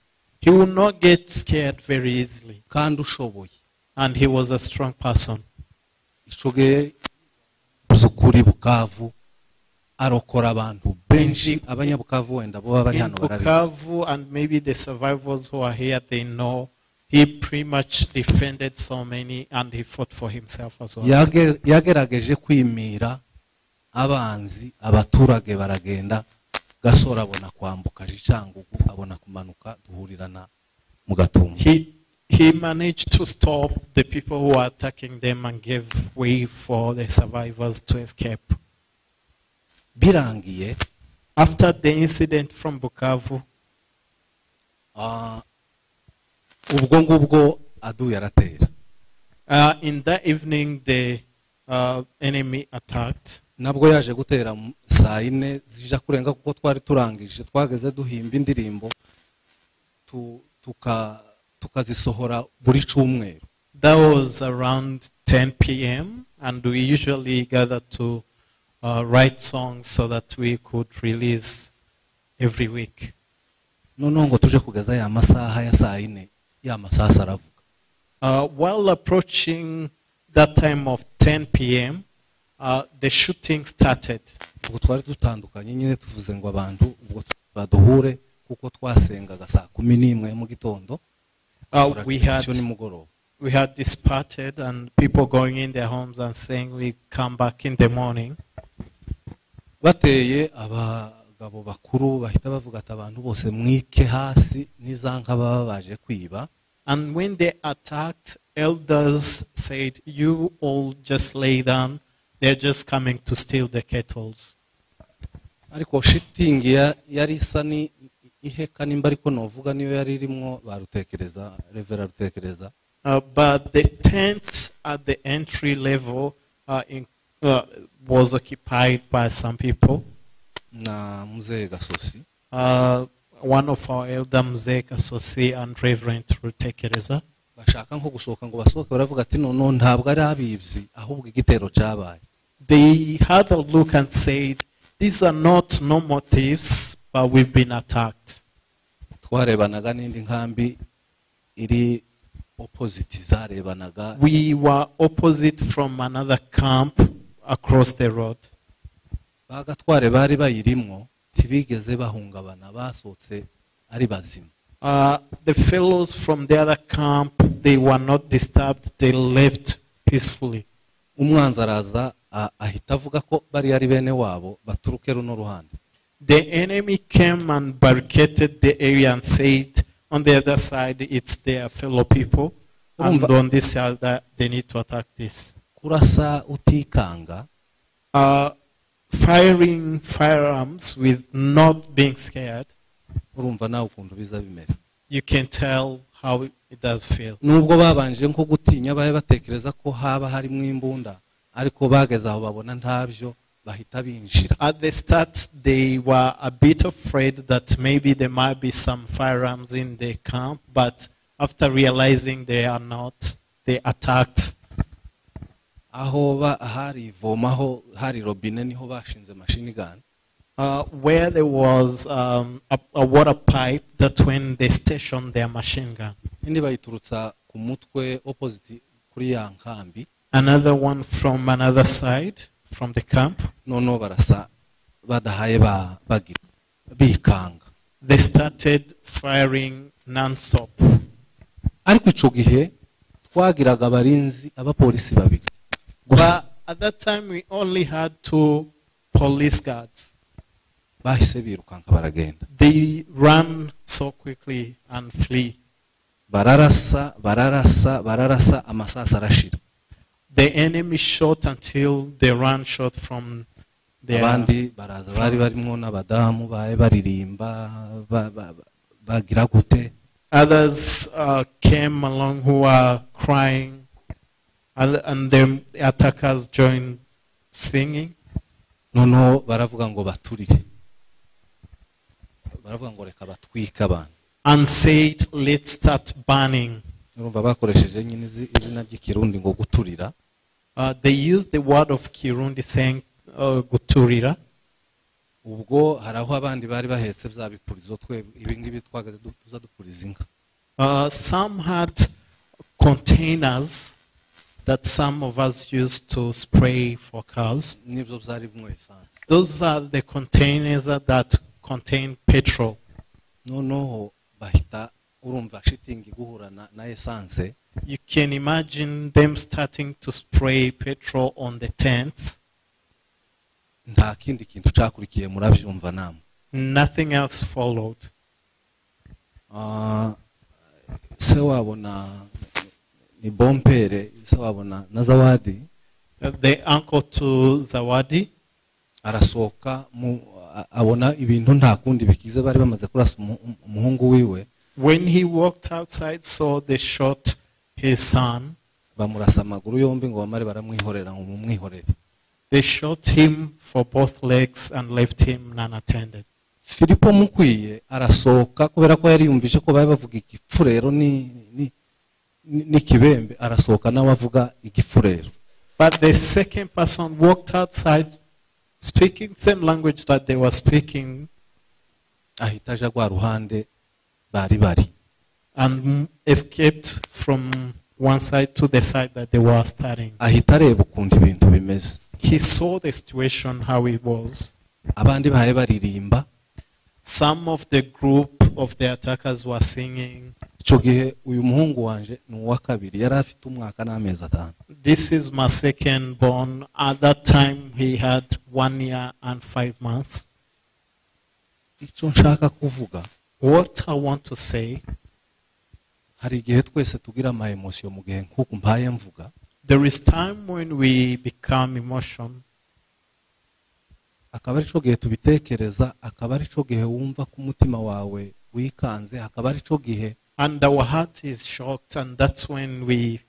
He would not get scared very easily. Kandi ushoboye. And he was a strong person. Ishoge uzukuri Bukavu arokora abantu benshi abanyabukavu wenda bo bari hano barabizi. Bukavu and maybe the survivors who are here, they know he pretty much defended so many and he fought for himself as well. Yagerageje kwimira abanzi abaturage baragenda gasora abona kwambuka Jicangugu abona kumanuka duhurirana mu Gatumba. He managed to stop the people who were attacking them and gave way for the survivors to escape. Birangiye, after the incident from Bukavu, ubwo ngubwo adu yaratera. In that evening the enemy attacked. Nabwo yaje gutera saa 4 zija kurenga kuko twari turangije twageze duhimba indirimbo tukazisohora buri cyumweru. That was around 10 p.m. and we usually gather to write songs so that we could release every week. Noneho ngo tuje kugeza ya masaha ya saa yine ya masaha aravuga. While approaching that time of 10 p.m., the shooting started. Ubwo twari dutandukanye nyine tuvuze ngo abantu ubwo baduhure kuko twasengaga saa 11 mu gitondo. We had disparted and people going in their homes and saying we come back in the morning. Bateye abagabo bakuru bahita bavuga ati abantu bose mwike hasi nizanka baba baje kwiba. And when they attacked, elders said, you all just lay down, they're just coming to steal the kettles. Ariko shitingi yari isa ni iheka nimba ariko novuga niyo yari irimo barutekereza revera rutekereza. But the tent at the entry level was occupied by some people. Na Mzee Gasosi. One of our elder Mzee Gasosi and Reverend Rutekereza. Bashaka nko gusohoka ngo basohoke baravuga ati no ntabwo ari abibyi ahubwo igitero cyabaye. They had a look and said, these are not normal thieves, but we've been attacked. Twarebanaga n'indi nkambi iri opposite zarebanaga. We were opposite from another camp across the road. Bagatware bari bayirimwo tibigeze bahungabana basohotse ari bazima. The fellows from the other camp, they were not disturbed, they left peacefully. Umwanzi araza ahita avuga ko bari ari bene wabo baturuke runo ruhande. The enemy came and barricaded the area and said on the other side it's their fellow people, and on this side they need to attack this. Kurasa utikanga. Firing firearms with not being scared. Urumva nawe ukuntu biza bimera. You can tell how it does feel. Nubwo babanje nko gutinya baye batekereza ko haba harimo imbunda ariko bageze aho babona ntabyo bahita binjira. At the start they were a bit afraid that maybe there might be some firearms in the camp, but after realizing they are not, they attacked. Aho hari vomaho hari robine niho bashinze machine gun. Where there was a water pipe, that when they stationed their machine gun. Indi bayiturutsa ku mutwe opposite kuri ya nkambi. Another one from another side from the camp. No barasa badahaye bikanga. They started firing non-stop. Ariko ico gihe twagiraga abarinzi abapolisi babiri. But at that time we only had 2 police guards. Bahise birukanka baragenda. They ran so quickly and flee. Bararasa amasasa arashira. The enemy shot until they ran shot from their. Abandi baraza bari barimo n'abadamu bae baririmba bagira gute. Others came along who were crying, and the attackers joined singing. No baravuga ngo baturire. Baravuga ngo reka batwika abantu. And said, let's start burning. Urumva bakoresheje nyine izina ry'ikirundi ngo guturira. They used the word of Kirundi saying guturira. Ubwo haraho abandi bari bahetse bya bipurizo twe ibingibi twagaze tuza dupuriza inka. Some had containers that some of us used to spray for cows. Nibyo byari bimwe essence. Those are the containers that contain petrol. No bahita urumva shitingi guhura na essence. You can imagine them starting to spray petrol on the tents. Nta kindi kintu cyakurikiye murabyumva namwe. Nothing else followed. Se wabona ni bompere se wabona na Zawadi. The uncle to Zawadi arasohoka abona ibintu nta kundi bikize bari bamaze kurasa umuhungu wiwe. When he walked outside, saw they shot his son. Bamurasa amaguru yombi ngo bamare baramwihorera ngo mumwihorere. They shot him for both legs and left him unattended. Filipo mukwiye arasohoka kubera ko yari yumvise ko bari bavuga igifurero n'ikibembe, arasohoka nawe avuga igifurero. But the second person walked outside speaking same language that they were speaking. Ahita aja rwa ruhande bari. And escaped from one side to the side that they were studying. Ahita areba ukuntu ibintu bimeze. He saw the situation, how it was. Abandi bahaye baririmba. Some of the group of the attackers were singing. Ico gihe uyu muhungu wanje ni uwa kabiri, yari afite umwaka n'amezi 5. This is my second born. At that time he had 1 year and 5 months. Ico nshaka kuvuga, What I want to say, hari igihe twese tugira ama emotion mu gihe nkuko mpaye mvuga. there is time when we become emotion. Akaba ari cyo gihe tubitekereza, akaba ari cyo gihe wumva ku mutima wawe wikanze, akaba ari cyo gihe And our heart is shocked, and that's when we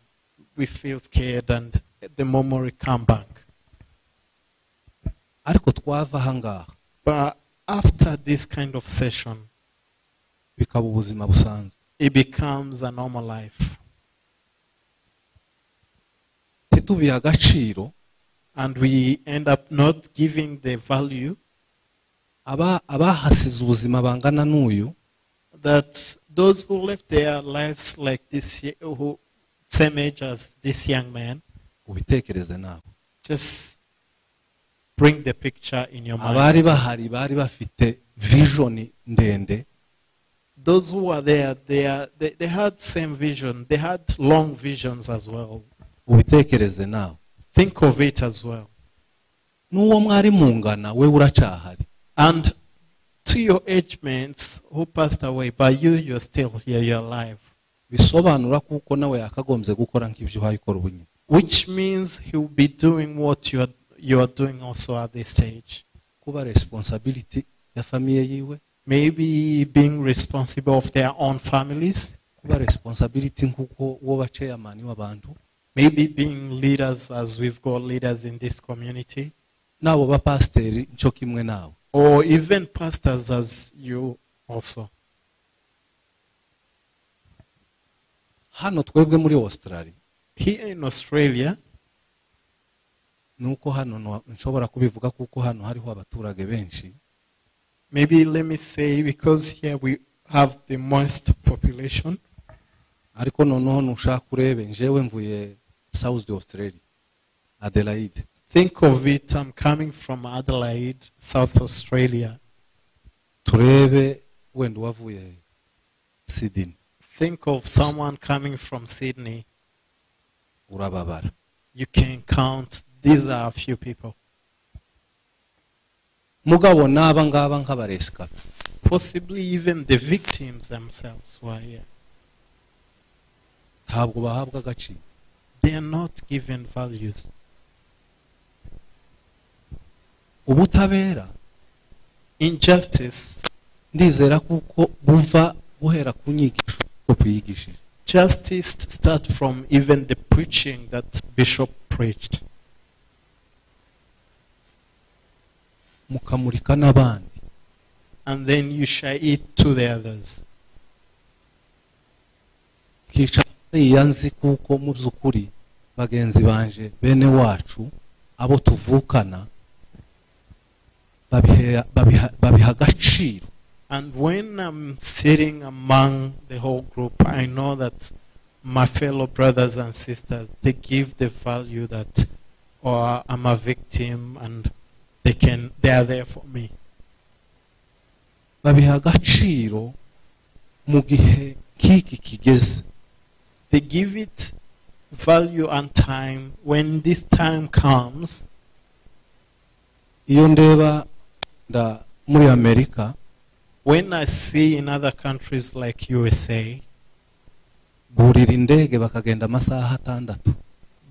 feel scared, and the memory come back. ariko twava hangaha But after this kind of session, bikaba ubuzima busanzwe. it becomes a normal life. Titubiha agaciro, And we end up not giving the value abahasize ubuzima bangana n'uyu, that those who left their lives like this, who same age as this young man, ubitekereze nawe. just bring the picture in your mind. Abari bahari bari bafite vision ndende, Those who were there, they had same vision. They had long visions as well. ubitekereze nawe. Think of it as well. N'uwo mwari mungana we uracahari. And to your age mates who passed away, but you're still here, you're alive. Bisobanura kuko nawe yakagombye gukora nk'ibyo hayikora ubunyine. Which means he will be doing what you are doing also at this stage. Kuba responsibility ya famiye yiwe, Maybe being responsible of their own families. kuba responsibility nkuko woba chairman w'abantu, Maybe being leaders, as we've got leaders in this community. nabo ba pastor nco kimwe nawe. Or even pastors as you also. Hano twebwe muri Australia, Here in Australia, nuko hano nshobora kubivuga kuko hano hariho abaturage benshi. maybe let me say, because here we have the most population. Ariko noneho nushaka urebe njewe mvuye South Australia, Adelaide. Think of it, I'm coming from Adelaide, South Australia. Turebe wenda wavuye Sydney, Think of someone coming from Sydney. urababara. You can count, these are a few people. Mugabo naba ngaba nk'abaresika. Possibly even the victims themselves were here. Ntabwo bahabwa agaciro. They are not given values. Ubutabera, Injustice, ndizera kuko buva guhera ku nyigisho ko kuyigishije. justice start from even the preaching that Bishop preached. Mukamurika n'abandi. And then you share it to the others. Kica yanzi kuko mu by'ukuri bagenzi banje bene wacu abo tuvukana babiha agaciro. And when I'm sitting among the whole group, I know that my fellow brothers and sisters, they give the value that, or I'm a victim and they are there for me. Babiha agaciro mu gihe kiki kigeze. They give it value and time when this time comes. Iyo ndeba muri Amerika, When I see in other countries like USA, burira indege bakagenda amasaha 6.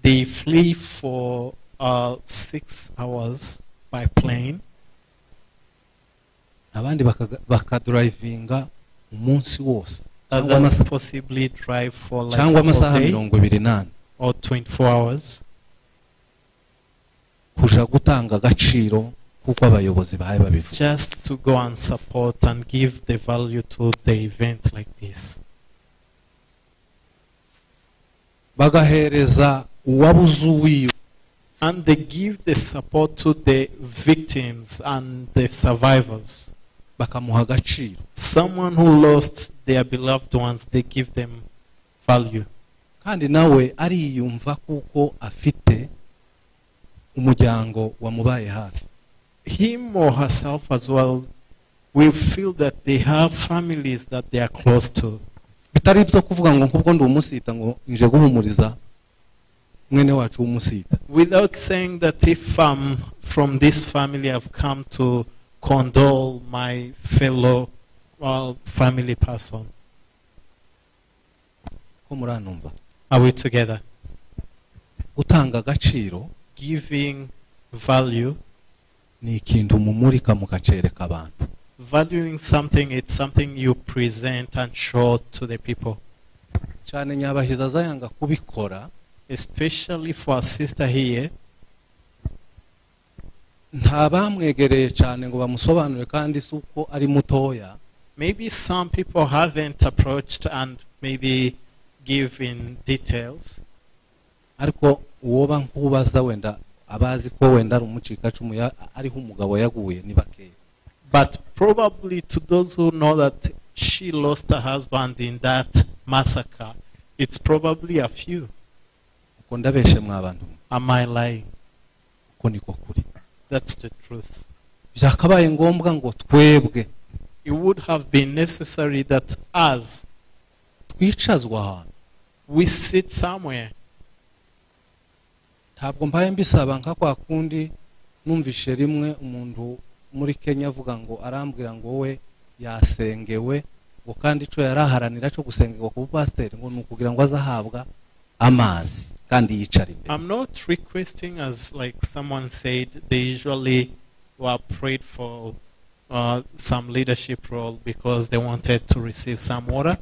they flee for 6 hours by plane. Abandi bakadrivinga umunsi wose. Others possibly drive for like Cyangwa a whole amasaha day 28 or 24 hours kuja gutanga agaciro kuko abayobozi bahaye babivuga just to go and support and give the value to the event like this. bagahereza uwabuze uwiwe And they give the support to the victims and the survivors. bakamuha agaciro. Someone who lost their beloved ones, they give them value. kandi nawe ariyumva kuko afite umuryango wamubaye hafi. Him or herself as well will feel that they have families that they are close to. bitari byo kuvuga ngo nkubwo ndi umusita ngo nje guhumuriza mwene wacu w'umusita. Without saying that if I'm from this family, I've come to condole my fellow family person. ko muranumva? Are we together? gutanga agaciro Giving value, ni ikintu mumurika mukacereka abantu. valuing something, it's something you present and show to the people. cyane nyabahiza azayanga kubikora, Especially for a sister here, ntabamwegereye cyane ngo bamusobanure kandi si uko ari mutoya. maybe some people haven't approached and maybe give in details. ariko uwoba nkubaza wenda abazi ko wenda ari umucikacumu ariho umugabo yaguye ni bakeya. But probably to those who know that she lost her husband in that massacre, it's probably a few. uko ndabeshe mwabantu? Am I lying? uko niko kuri. That's the truth. byakabaye ngombwa ngo twebwe It would have been necessary that us, twicazwa ahantu. we sit somewhere. ntabwo mbaye mbisaba nka kwa kundi numvishe rimwe umuntu muri Kenya avuga ngo arambwira ngo we yasengewe ngo kandi ico yaraharanira cyo gusengerwa ku pastor ngo nukugira ngo azahabwa amazi kandi yicara imbere. I'm not requesting, as like someone said, they usually were prayed for some leadership role because they wanted to receive some water.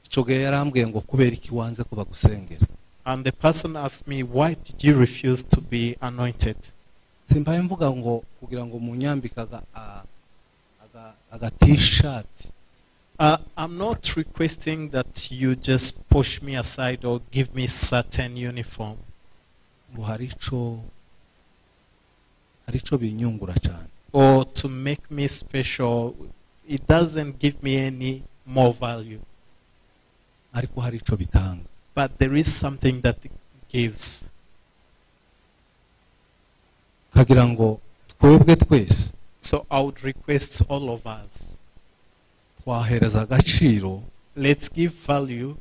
ico gihe yarambwiye ngo kubera iki wanze kuba gusengera. And the person asked me, why did you refuse to be anointed? simbaye mvuga ngo kugira ngo munyambikaga aga t-shirt. I'm not requesting that you just push me aside or give me certain uniform. ngo harico binyungura cyane. Or to make me special. It doesn't give me any more value. ariko harico bitanga. But there is something that it gives. kagira ngo twebwe twese So I would request all of us, twahereza agaciro let's give value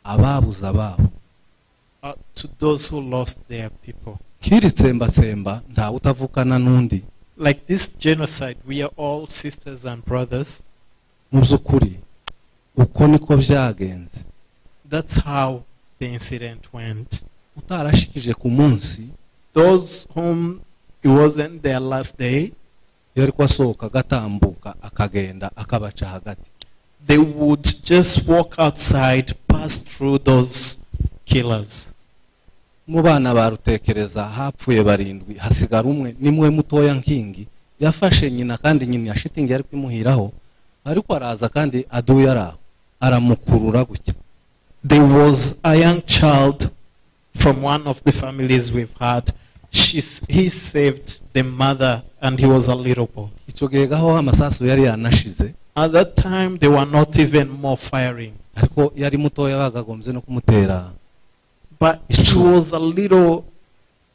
ababuze ababo. to those who lost their people. kiri tsembatsemba ntawe utavukana n'undi. Like this genocide, we are all sisters and brothers. mu by'ukuri uko niko byagenze. That's how the incident went. utarashikije ku munsi Those whom it wasn't their last day, yari kwasohoka agatambuka akagenda akabaca hagati. they would just walk outside, pass through those killers. mu bana barutekereza hapfuye barindwi hasigara umwe nimwe mutoya nkingi yafashe nyina kandi nyina yashitingi yari kwimuhiraho ariko araza kandi aduye araho aramukurura gutya. There was a young child from one of the families we've had. He saved the mother and he was a little boy. icyo gihe gaho amasasu yari yanashize. At that time, they were not even more firing. ariko yari mutoya bagagombye no kumutera. But she was a little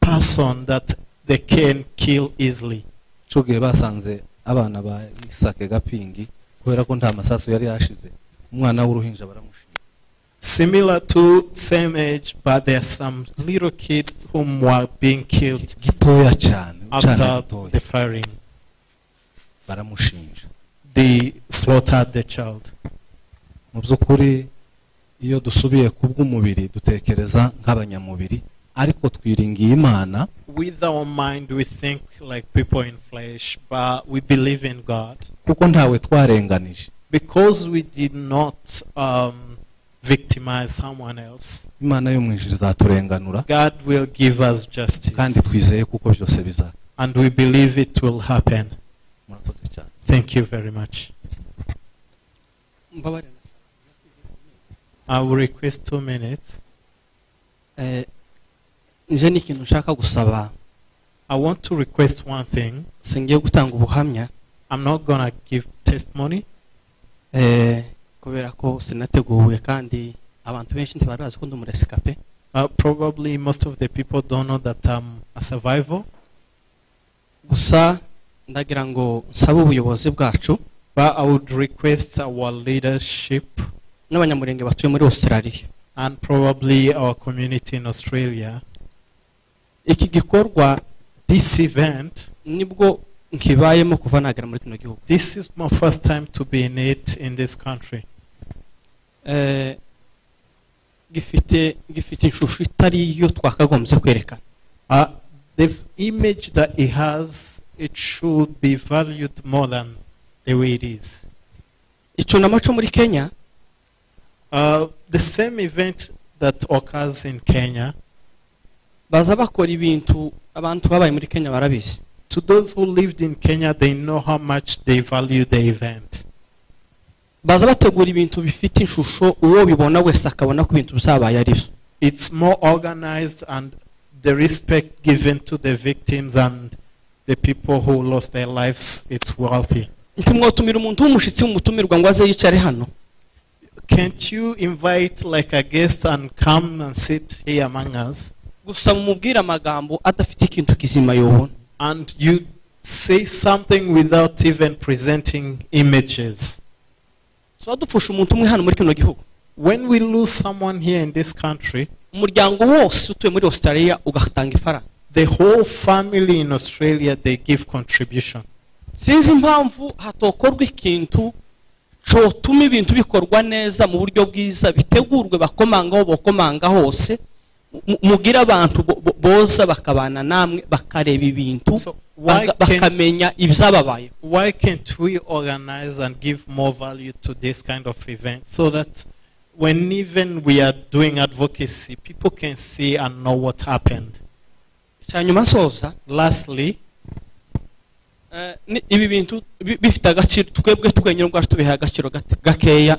person that they can kill easily. icyo gihe basanze abana ba Isake Gapingi kubera ko nta masasu yari yashize umwana w'uruhinja baramushinga. Similar to same age, but there are some little kid whom were being killed gitoya cyane after the firing. baramushinja. They slaughtered the child. mu by'ukuri iyo dusubiye ku bw'umubiri dutekereza nk'abanyamubiri ariko twiringiye Imana. With our mind, we think like people in flesh, but we believe in God. kuko ntawe twarenganije. Because we did not victimize someone else, Imana yo mu ijuru izaturenganura God will give us justice. kandi twizeye kuko byose bizaba. and we believe it will happen. murakoze cyane Thank you very much. I will request 2 minutes. nje ni ikintu nshaka gusaba I want to request one thing. singiye gutanga ubuhamya I'm not going to give testimony kubera ko sinateguwe kandi abantu benshi ntibari bazi ko ndi umuresikape. Probably most of the people don't know that I'm a survivor. Gusa ndagira ngo nsabe ubuyobozi bwacu But I would request our leadership n'abanyamurenge batuye muri Australia. and probably our community in Australia. Iki gikorwa This event, nibwo nkibayemo kuva nagera muri kino gihugu. this is my first time to be in it in this country. Gifite inshusho itari iyo twakagombye kwerekana. The image that it has, it should be valued more than the way it is. Icyunamo cyo muri Kenya The same event that occurs in Kenya, baza bakora ibintu abantu babaye muri Kenya barabizi. to those who lived in Kenya, they know how much they value the event. Baza bategura ibintu bifite inshusho uwo bibona wese akabona ko ibintu bizabaye ari byo. It's more organized, and the respect given to the victims and the people who lost their lives, it's wealthy. Ntimwotumira umuntu w'umushitsi w'umutumirwa ngo aze yicare hano. Can't you invite like a guest and come and sit here among us? Gusa mumubwira amagambo adafite ikintu kizima yobona. And you say something without even presenting images. So dufusha umuntu umwe hano muri kino gihugu. When we lose someone here in this country, Umuryango wose utuye muri Australia ugatanga ifaranga. the whole family in Australia, they give contribution. Sinzi impamvu hatokorwa ikintu cotuma ibintu bikorwa neza mu buryo bwiza bitegurwe bakomanga hose mugira abantu boza bakabana namwe bakareba ibintu So bakamenya ibyababaye. why can't we organize and give more value to this kind of event so that when even we are doing advocacy, people can see and know what happened? Cyanyuma nsoza Lastly, ibi bintu bifite agaciro twebwe twenyine ubwacu tubiha agaciro gakeya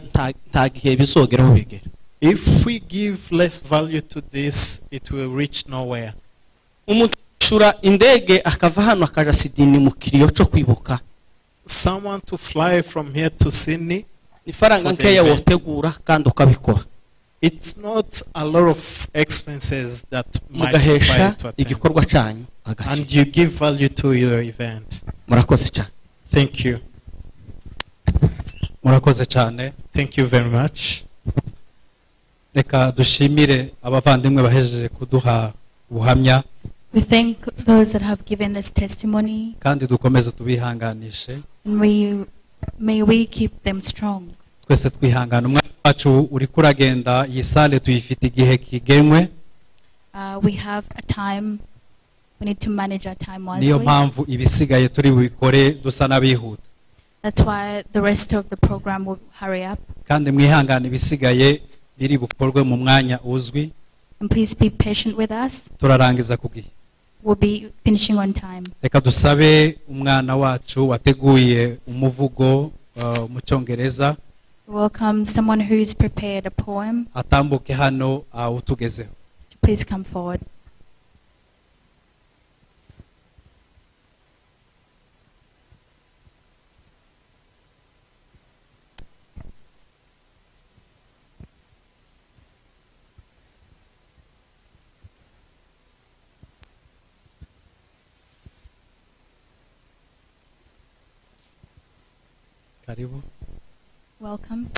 nta gihe bizogeraho bigera. if we give less value to this, it will reach nowhere. Umuntu ashura indege akava hano akaja Sydney mu kiriyo cyo kwibuka. Someone to fly from here to Sydney, Ifaranga For the nkeya event. wotegura kandi ukabikora. it's not a lot of expenses that might Mugahesha require to attend. igikorwa cyanyu And agaciro. you give value to your event. Murakoze cyane. Thank you. murakoze cyane. Thank you very much. Reka dushimire abavandimwe bahejeje kuduha ubuhamya We thank those that have given this testimony, kandi dukomeze tubihanganishe. and may we keep them strong. Twese twihangana. Umwana wacu uri kuragenda, iyi sale tuyifite igihe kigenwe. We have a time. We need to manage our time Niyo wisely. mpamvu ibisigaye turi bubikore dusa n'abihuta. That's why the rest of the program will hurry up. Kandi mwihangane ibisigaye biri bukorwe mu mwanya uzwi. And please be patient with us. Turarangiza ku gihe. We'll be finishing on time. Reka dusabe umwana wacu wateguye umuvugo mu Cyongereza Welcome someone who's prepared a poem atambuke hano utugezeho. to please come forward. Karibu. Welcome.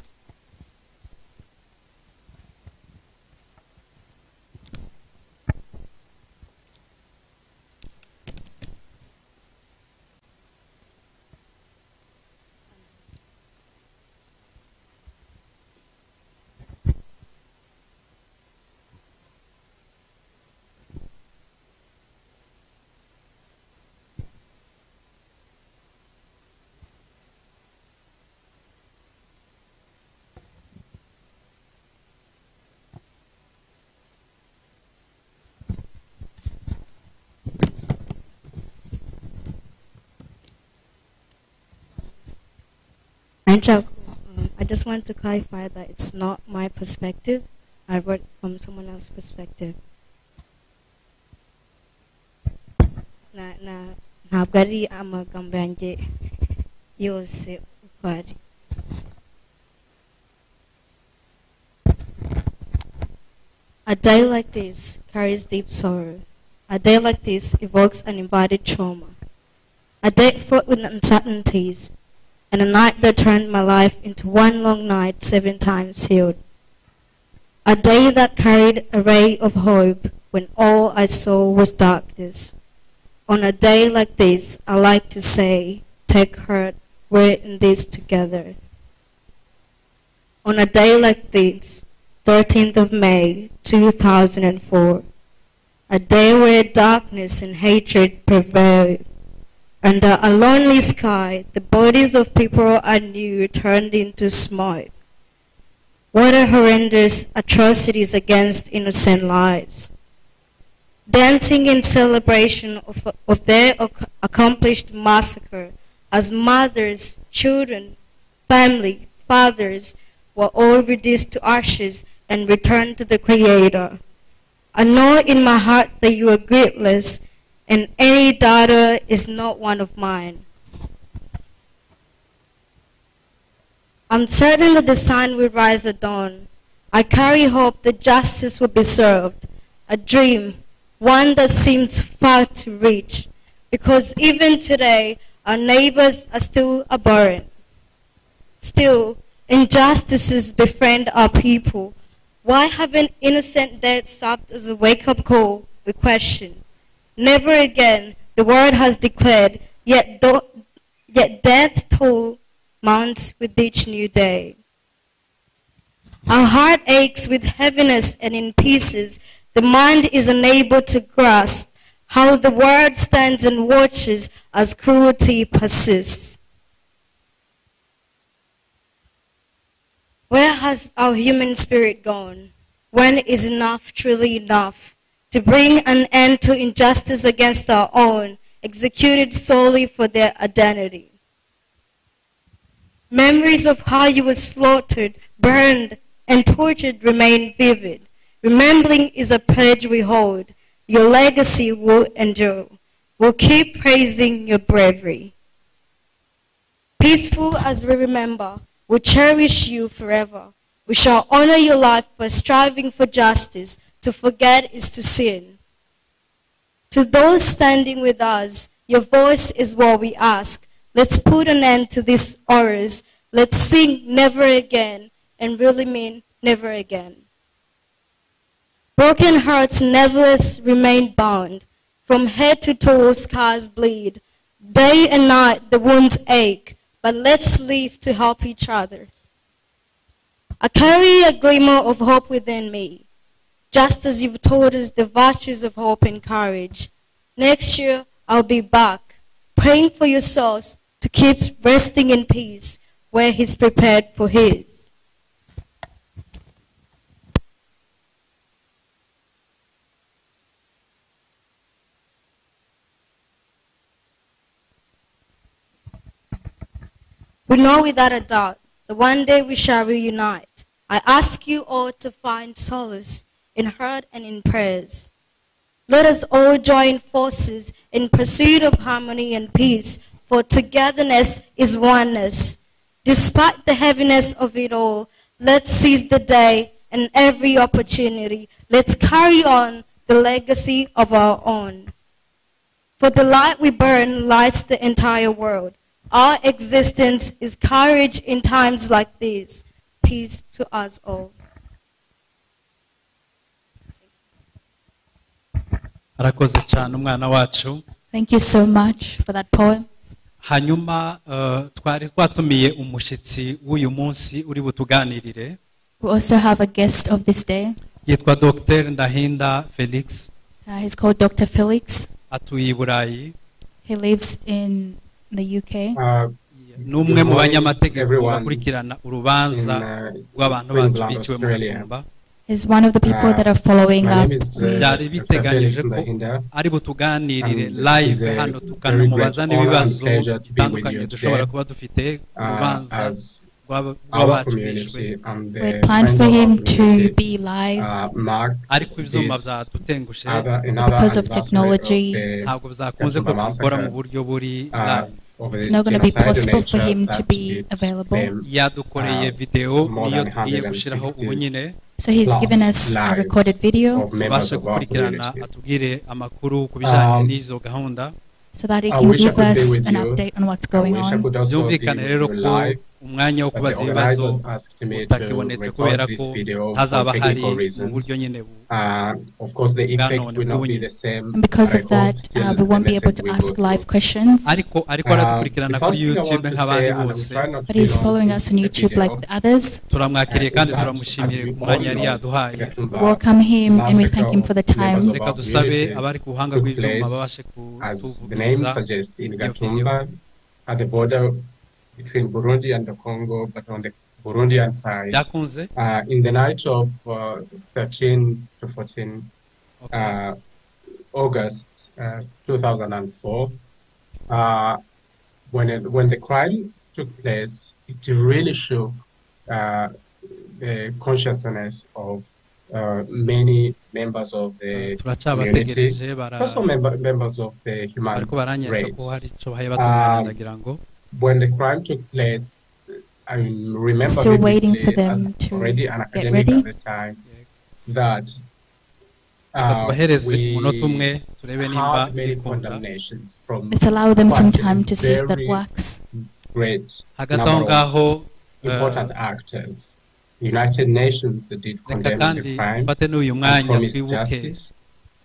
I just want to clarify that it's not my perspective. I wrote from someone else's perspective. Ntabwo ari amagambo yanjye yose uko ari. A day like this carries deep sorrow. A day like this evokes an embodied trauma. A day fraught with uncertainties, and a night that turned my life into one long night 7 times sealed. A day that carried a ray of hope when all I saw was darkness. On a day like this, I like to say, take heart, we're in this together. On a day like this, 13th of May, 2004, a day where darkness and hatred prevailed. Under a lonely sky, the bodies of people I knew turned into smoke. What a horrendous atrocities against innocent lives. Dancing in celebration of their accomplished massacre, as mothers, children, family, fathers were all reduced to ashes and returned to the Creator. I know in my heart that you are guiltless, and any daughter is not one of mine. I'm certain that the sun will rise at dawn. I carry hope that justice will be served, a dream, one that seems far to reach, because even today our neighbors are still abhorrent. Still, injustices befriend our people. Why haven't innocent deaths served as a wake-up call? We question. Never again, the word has declared, yet death toll mounts with each new day. Our heart aches with heaviness, and in pieces, the mind is unable to grasp how the word stands and watches as cruelty persists. Where has our human spirit gone? When is enough truly enough? To bring an end to injustice against our own, executed solely for their identity. Memories of how you were slaughtered, burned, and tortured remain vivid. Remembering is a pledge we hold. Your legacy will endure. We'll keep praising your bravery. Peaceful as we remember, we'll cherish you forever. We shall honor your life by striving for justice. To forget is to sin. To those standing with us, your voice is what we ask. Let's put an end to these horrors. Let's sing never again, and really mean never again. Broken hearts nevertheless remain bound. From head to toe, scars bleed. Day and night, the wounds ache, but let's live to help each other. I carry a glimmer of hope within me. Just as you've taught us the virtues of hope and courage. Next year, I'll be back, praying for your souls to keep resting in peace where He's prepared for His. We know without a doubt that one day we shall reunite. I ask you all to find solace in heart and in prayers. Let us all join forces in pursuit of harmony and peace, for togetherness is oneness. Despite the heaviness of it all, let's seize the day and every opportunity. Let's carry on the legacy of our own. For the light we burn lights the entire world. Our existence is courage in times like these. Peace to us all. arakoze cyane umwana wacu. Thank you so much for that poem. Hanyuma twari twatumiye umushyitsi w'uyu munsi uri butuganirire. We also have a guest of this day. Yitwa Dr. Ndahinda Felix. He's called Dr. Felix. Atuye i Burayi. He lives in the UK. N'umwe mu banyamategeko bakurikirana urubanza rw'abantu biciwe mu Gatumba. He's one of the people that are following My up. name is byari Dr. biteganyije Felix ko Ndahinda, ari butuganirire and live it is a hano very tukanamubaza great honor and n'ibibazo pleasure to be with bitandukanye you dushobora today. kuba dufite ku rubanza As our rw'abacu bishwe community and We the planned friends for of our him to community, be live mark ariko ibyuma this byadutengushe another because of anniversary technology. the ntabwo byakunze ko Gatumba tubikora mu massacre, buryo buri uh, live of It's the not going to be genocidal possible for nature him to that be it available. claimed, yadukoreye video more niyo than tugiye gushyiraho ubu 160 nyine So he's plus given us a lives recorded video of members tubashe of our gukurikirana community. atubwire amakuru ku bijyanye Um, n'izo gahunda so that he I can wish I give could be us with an you. update on what's I going wish I on. could also be byumvikane with rero you ko live, umwanya wo but the kubaza ibibazo organizers asked me to utakibonetse record kubera this ko video for hazaba hari technical mu reasons. buryo nyine Of course, the bwa effect none will not be bw'ubunye the same. And because but I of that, hope still we the won't be able message to will go ask live through. questions. ariko aradukurikirana The kuri first thing I YouTube want to nk'abandi say, and I'm bose trying not to But he's be long following since us on the YouTube video, like the others. turamwakiriye kandi that turamushimiye as we ku mwanya all yari know, yaduhaye Gatumba We welcome him and we thank him for the massacre of time. members reka of our dusabe community abari ku buhanga took bw'ibyuma babashe place, as the name kutuvugiriza suggests, in iyo video Gatumba, at the border between Burundi and the Congo, but on the Burundian side, byakunze in the night of 13 to 14 August 2004, when the crime took place, it really shook the consciousness of many members of the community, turacyabategereje also members of the human bariko baranyereka ko hari race. icyo bahaye batunganya ndagira ngo When the crime took place, I remember Still waiting for vividly, them as to already an get academic ready. at the time, that reka tubahereze we umunota umwe turebe nimba had many bikunda condemnations from Let's allow them some quite time to see if that very works. great hagati aho number of ngaho important actors. United Nations did reka condemn kandi the crime mfate n'uyu and mwanya promised twibuke justice.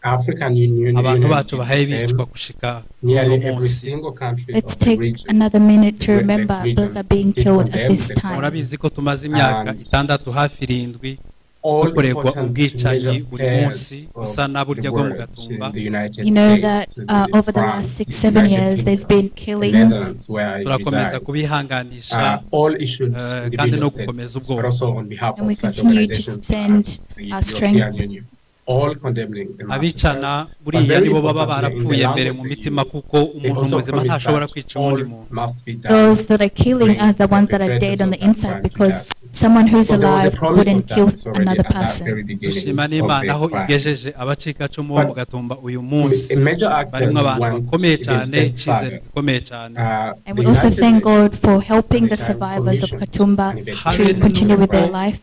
African Union abantu did bacu the bahaye same. bicwa gushika Nearly uno every munsi single country Let's of the take region, another minute to the Great remember Lakes those region, are being did killed at condemn this the time. murabizi ko tumaze imyaka And itandatu hafi irindwi all dukorerwa important ubwicanyi major buri players munsi of busa na the burya bwo mu world, gatumba the United You know that States, over the last France, 6, the 7 United years, there's Kingdom, been the killings. Netherlands, where I turakomeza reside, kubihanganisha all issued kandi individual no gukomeza statements, but ubwoba also on behalf And we of such continue to organizations send as the our European strength. Union, all condemning the abicana massacres. buriya very nibo baba importantly, in the barapfuye mbere language mu they mitima use, kuko they umuntu also muzima promise ntashobora that kwica uwundi all muntu must be done. Those that are killing bring are the ones that are perpetrators dead on of the that inside crime to because justice. someone who's So there was a alive promise of wouldn't kill justice already another at that person. very beginning dushima of n'imana aho the crime. igejeje abacikacumu bo mu gatumba uyu munsi A major actors barimo abantu want bakomeye even cyane step icyizere further. gikomeye cyane And The we also United thank God for Nations helping at the the time survivors of commissioned Gatumba an to investigation continue with their report. life.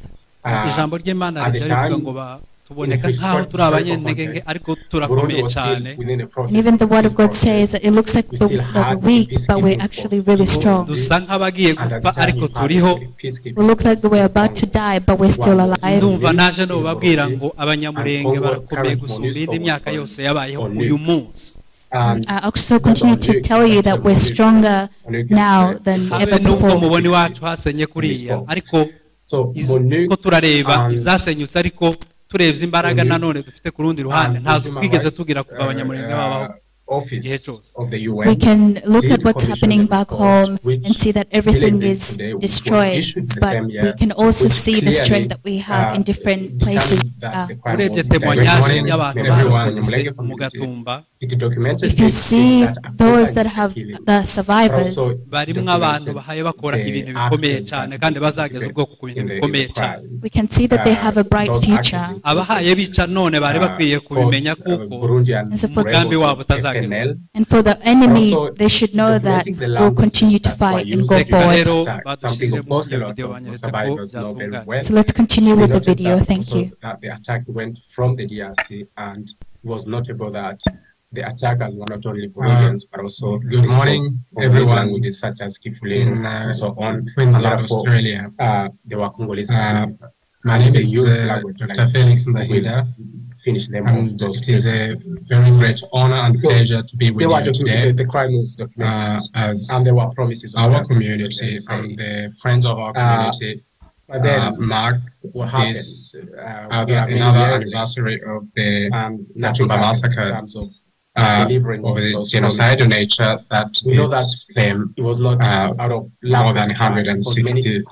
ijambo ry'imana At the rijya rivuga time, ngo tuboneka in nk'aho turi historical abanyentege nke context, ariko Burundi turakomeye was cyane still within the process And even the of Word peace of God process. says that it looks like We still we're had weak, but we're peacekeeping actually force. really strong. dusa nk'abagiye And at gupfa the time, ariko we had turiho peacekeeping We look like force we're in about to Congo. die, but we're still One was alive. ndumva naje in nubabwira Burundi, ngo abanyamurenge and Congo barakomeye current gusumba indi MONUSCO myaka was yose yabayeho on uyu leave. munsi And I also continue to tell you that we're stronger now than habe ever nubwo before. mubona iwacu hasenye kuriya ariko so ko MONUSCO turareba and ibyasenyutse ariko turebye imbaraga nanone dufite ku rundi ruhande ntazo human twigeze rights, tugira kuva abanyamurenge babaho igihe office cyose of the We UN can look did at what's commission happening a back report home which and see that still everything exists is today, which was destroyed, issued the but same we year, can also which see the clearly, strength that we have in different places. determined that the crime urebye was direct temonyage against y'abantu everyone in barokotse Mulege mu community. gatumba It documented If you the see things that those that accompanied have the killing, the but survivors, also barimo abantu documented bahaye bakora the ibintu bikomeye actors cyane that kandi bazageza participated ubwoko ku bintu in the bikomeye cyane crime. we can see that they have a bright Those future. actors abahaye bica none bari bakwiye of course, kubimenya kuko Burundian And so for- umugambi rebels wabo of utazagerwaho FNL, And for the enemy, also they should know that documenting the we'll languages continue to that were fight and used go during forward. rero the attack, something badushyire of mu course a iyo lot video of banyeretse ko survivors know very byatunganye well. So let's continue We with the noted video. that Thank also you. that the attack went from the DRC, and it was notable that the attackers were not only Burundians but also good morning, everyone, languages such as Kifulin and so on. Queensland, And therefore, Australia. they were Congolese. My name is language Dr. like Felix will Ndahinda, finish them off and those it is a places. very great honor and pleasure to be with They were you today documented, the crime was documented, as and there were promises of our justice, community let's say. and the friends of our community But then mark what happened? this We are many another years anniversary of the and nothing Gatumba happened in massacre. terms of of the genocidal nature that we know that claim it was not out of more than 160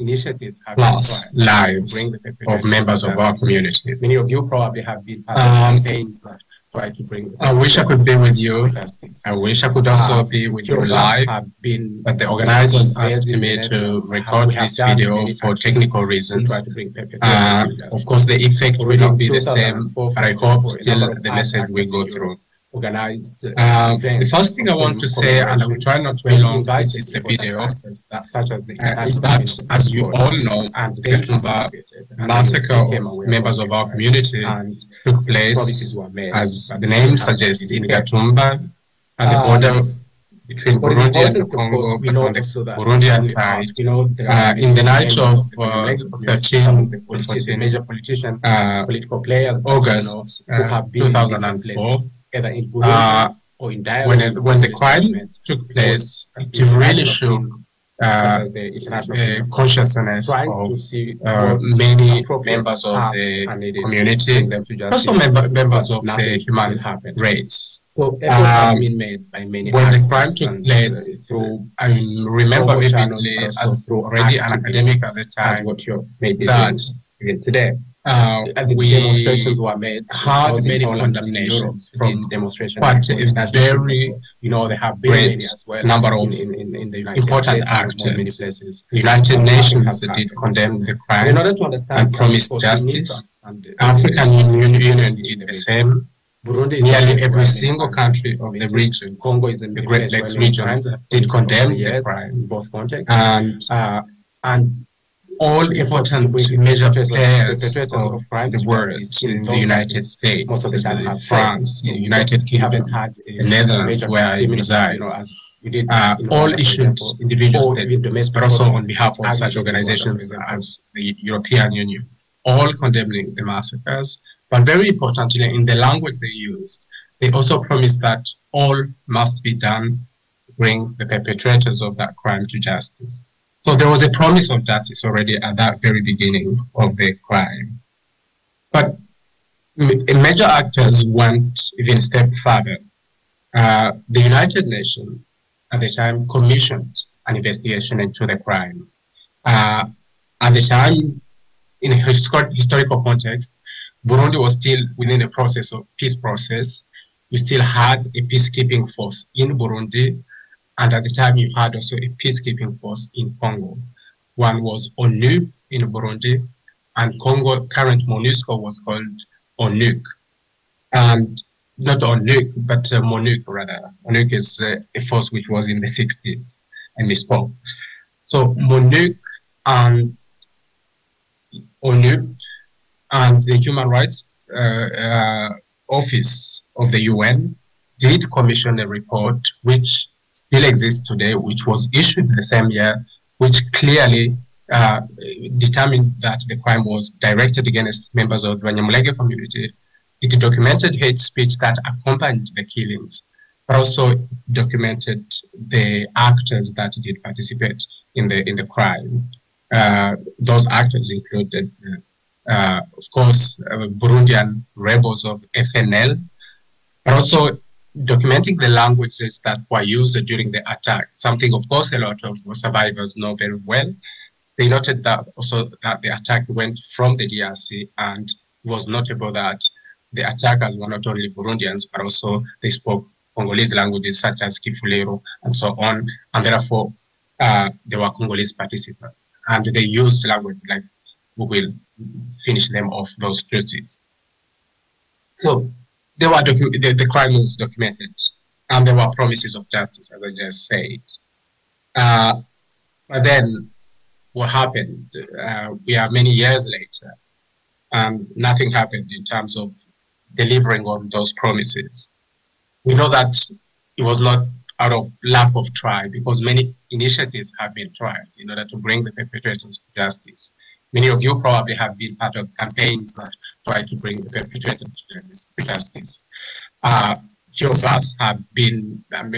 plus lives of members of our community. Many of you probably have been part of campaigns that try to bring. I wish I could be with you. I wish I could also be with you live, but the organizers asked me to record this video for technical reasons. Of course, the effect will not be the same, but I hope still the message will go through. The first thing I want to say, and I will try not to be long since it's a video, is that, as you all know, the Gatumba massacre of members of our community took place, as the name suggests, in Gatumba, at the border between Burundi and Congo, but on the Burundian side, in the night of 13 political players, August 2004, when the crime took place, it really shook the consciousness of many members of the community, also members of the human race. When the crime took place, I remember vividly, as already an academic at the time, that today. We demonstrations were made, had many condemnations from quite a very they have great number of important actors. The United Nations did condemn the crime in order to understand and promised justice. African Union did the same. Nearly every single country of the region, Congo is in the Great Lakes region, did condemn the crime in both contexts. And all important major players of the world in the United States, France, the United Kingdom, the Netherlands, where I reside, all issued individual statements, but also on behalf of such organizations as the European Union, all condemning the massacres. But very importantly, in the language they used, they also promised that all must be done to bring the perpetrators of that crime to justice. So there was a promise of justice already at that very beginning of the crime. But major actors went even a step further. The United Nations at the time commissioned an investigation into the crime. At the time, in a historical context, Burundi was still within the process of peace process. You still had a peacekeeping force in Burundi. And at the time, you had also a peacekeeping force in Congo. One was ONU in Burundi, and Congo current MONUSCO was called ONUC. And not ONUC, but MONUC rather. ONUC is a force which was in the 60s, and misspoke. So MONUC and ONU and the Human Rights Office of the UN did commission a report which still exists today, which was issued the same year, which clearly determined that the crime was directed against members of the Banyamulenge community. It documented hate speech that accompanied the killings, but also documented the actors that did participate in the crime. Those actors included, of course, Burundian rebels of FNL, but also documenting the languages that were used during the attack, something, of course, a lot of survivors know very well. They noted that also that the attack went from the DRC, and it was notable that the attackers were not only Burundians, but also they spoke Congolese languages such as Kifulero and so on, and therefore they were Congolese participants. And they used language like, we will finish them off those truths. So they were the crime was documented, and there were promises of justice, as I just said. But then what happened? We are many years later, and nothing happened in terms of delivering on those promises. We know that it was not out of lack of try, because many initiatives have been tried in order to bring the perpetrators to justice. Many of you probably have been part of campaigns that try to bring the perpetrators to justice. Few of us have been, I'm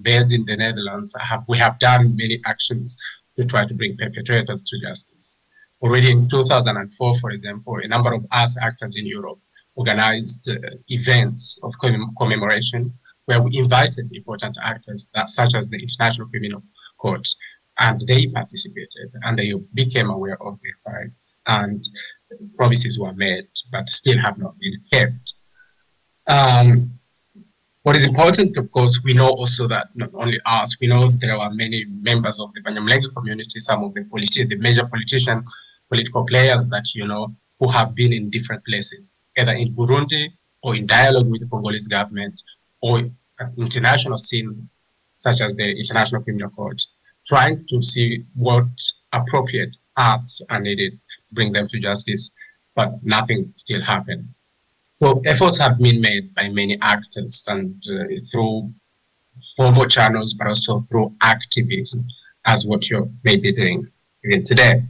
based in the Netherlands, we have done many actions to try to bring perpetrators to justice. Already in 2004, for example, a number of us actors in Europe organized events of commemoration where we invited important actors such as the International Criminal Court, and they participated and they became aware of the crime, and promises were made but still have not been kept. What is important, of course, we know also that not only us, we know there are many members of the Banyamulenge community, some of the major political players that you know, who have been in different places, either in Burundi or in dialogue with the Congolese government or international scene, such as the International Criminal Court, trying to see what appropriate paths are needed to bring them to justice, but nothing still happened. So efforts have been made by many actors and through formal channels, but also through activism, as what you may be doing even today.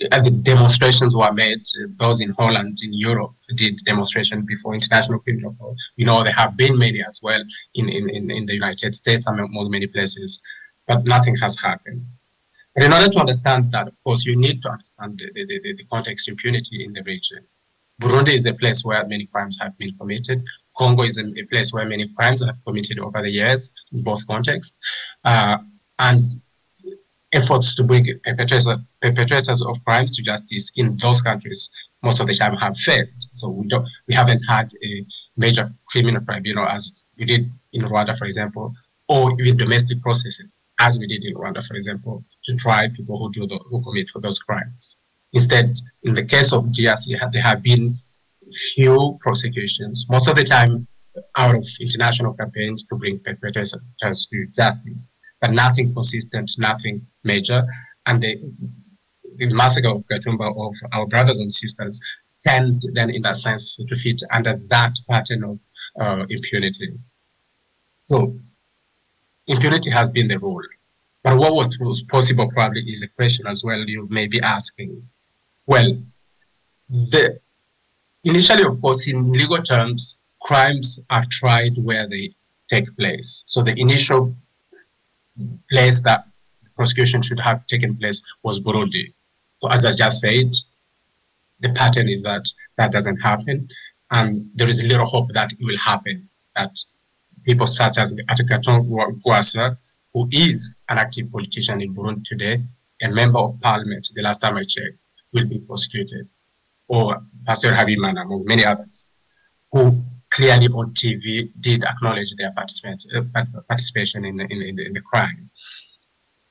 The demonstrations were made. Those in Holland, in Europe, did demonstration before International Criminal Court. You know, there have been many as well in the United States and among many places, but nothing has happened. But in order to understand that, of course, you need to understand the context of impunity in the region. Burundi is a place where many crimes have been committed. Congo is a place where many crimes have been committed over the years in both contexts. And efforts to bring perpetrators of crimes to justice in those countries most of the time have failed. So we haven't had a major criminal tribunal as we did in Rwanda, for example, or even domestic processes as we did in Rwanda, for example, to try people who commit those crimes. Instead, in the case of DRC, there have been few prosecutions, most of the time out of international campaigns to bring perpetrators to justice, but nothing consistent, nothing major. And the massacre of Gatumba, of our brothers and sisters, tend then in that sense to fit under that pattern of impunity. So impunity has been the rule. But what was possible probably is a question as well you may be asking. Well, initially, of course, in legal terms, crimes are tried where they take place. So the initial place that prosecution should have taken place was Burundi. So as I just said, the pattern is that that doesn't happen, and there is little hope that it will happen, that people such as Gatumba, who is an active politician in Burundi today, a member of parliament, the last time I checked, will be prosecuted, or Pastor IMANA, among many others, who clearly on TV did acknowledge their participation in the crime.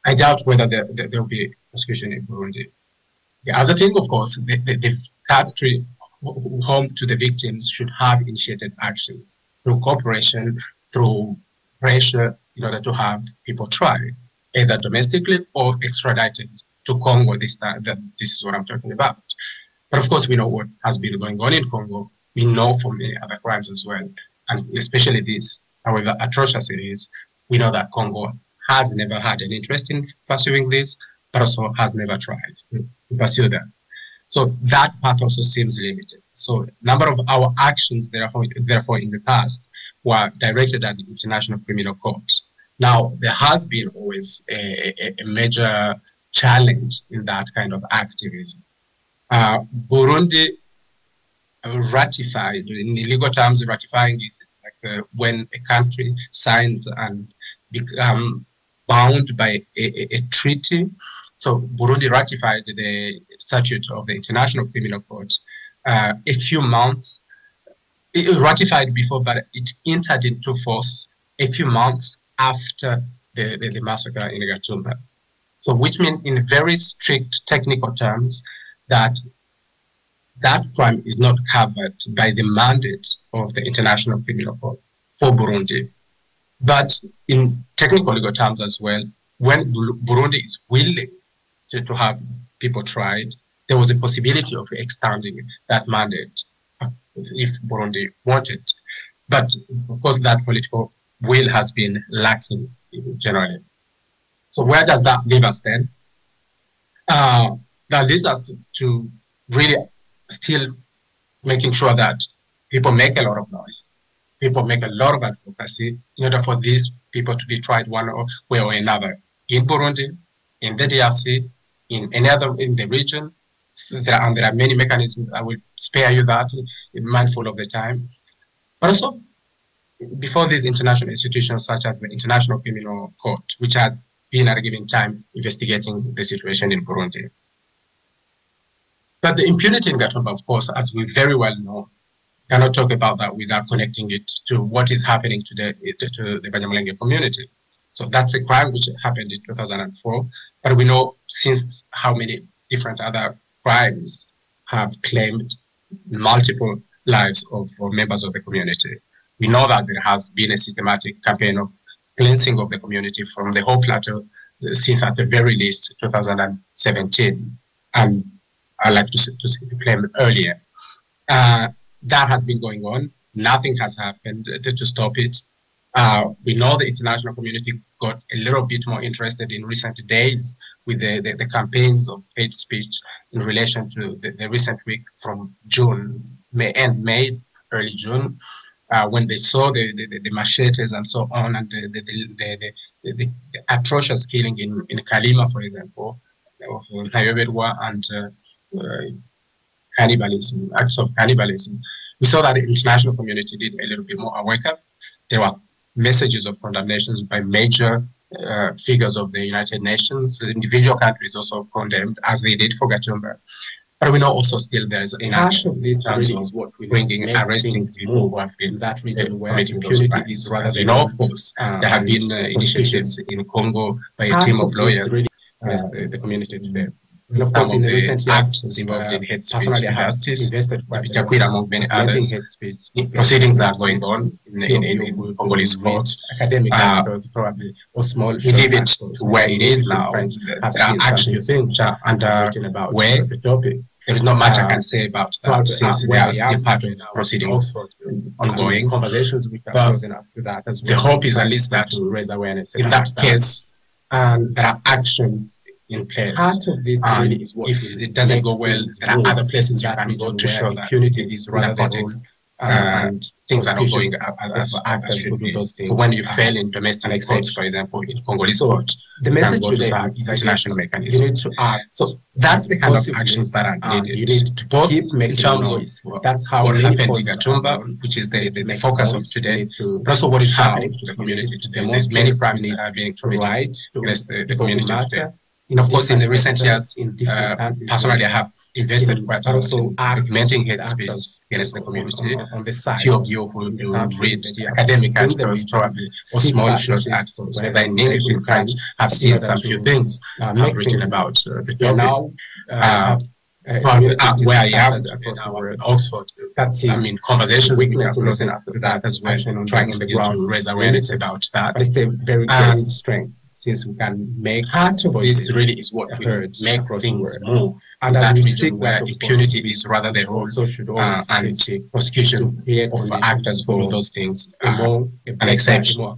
I doubt whether there will be prosecution in Burundi. The other thing, of course, the country home to the victims should have initiated actions through cooperation, through pressure, in order to have people tried, either domestically or extradited to Congo. This is what I'm talking about. But of course, we know what has been going on in Congo. We know from many other crimes as well, and especially this, however atrocious it is, we know that Congo has never had an interest in pursuing this, but also has never tried to pursue that. So that path also seems limited. So a number of our actions, therefore, in the past were directed at the International Criminal Court. Now, there has been always a major challenge in that kind of activism. Burundi ratified, in legal terms, ratifying is like when a country signs and become bound by a treaty. So Burundi ratified the statute of the International Criminal Court a few months. It was ratified before, but it entered into force a few months after the massacre in Gatumba. So which means in very strict technical terms that crime is not covered by the mandate of the International Criminal Court for Burundi. But in technical legal terms as well, when Burundi is willing to have people tried, there was a possibility of extending that mandate if Burundi wanted. But of course, that political will has been lacking generally. So where does that leave us then? That leads us to really still making sure that people make a lot of noise. People make a lot of advocacy in order for these people to be tried one way or another. In Burundi, in the DRC, in any other, in the region, there are many mechanisms. I will spare you that, mindful of the time. But also, before these international institutions such as the International Criminal Court, which had been at a given time investigating the situation in Burundi. But the impunity in Gatumba, of course, as we very well know, cannot talk about that without connecting it to what is happening to the Banyamulenge community. So that's a crime which happened in 2004, but we know since how many different other crimes have claimed multiple lives of members of the community. We know that there has been a systematic campaign of cleansing of the community from the whole plateau since at the very least 2017, and I like to claim earlier. That has been going on. Nothing has happened to stop it. We know the international community got a little bit more interested in recent days with the campaigns of hate speech in relation to the recent week from June, May, early June, when they saw the machetes and so on, and the atrocious killing in Kalima, for example, of Nayoberwa and cannibalism, acts of cannibalism. We saw that the international community did a little bit more wake up. There were messages of condemnations by major figures of the United Nations. The individual countries also condemned, as they did for Gatumba. But we know also still there is inaction of this really is what we bringing, arresting people who have been that region where impunity is rather than, of course, there have been initiatives in Congo by a team of lawyers really the community today. And of course, in the recent actions involved in hate speech justice, among many others, proceedings are going on in Congolese courts. Academic articles, probably, or small. We leave it to where it is now. There are actions under where the topic. There is not much I can say about that since they are still part of proceedings ongoing. Conversations with the hope is at least that to raise awareness. In that case, there are actions in place. Part of this really is what if it doesn't go well, there are other places you can go to show that impunity is rather context and things are not going as should be. So when you fail in domestic courts, for example, in Congolese court, the message today is international mechanism. You need to act. So that's the kind of actions that are needed. You need to both keep making noise. That's how what happened in Gatumba, which is the focus of today, but also what is happening to the community today. There's many crimes that are being committed against the community today. And of course, in the recent years, personally, I have invested quite a lot in documenting hate speech against the community. On the side, few of you who read academic articles, probably, or small short articles, whether in English, in French, have seen some few things I've written about the topic. Where I am across the world, Oxford, conversations with across that as well, trying on the ground to raise awareness about that. But it's a very great strength. Since we can make part of this really is what we heard, make things move, and that we see where impunity is rather the role, and prosecution of actors for those things an exception. So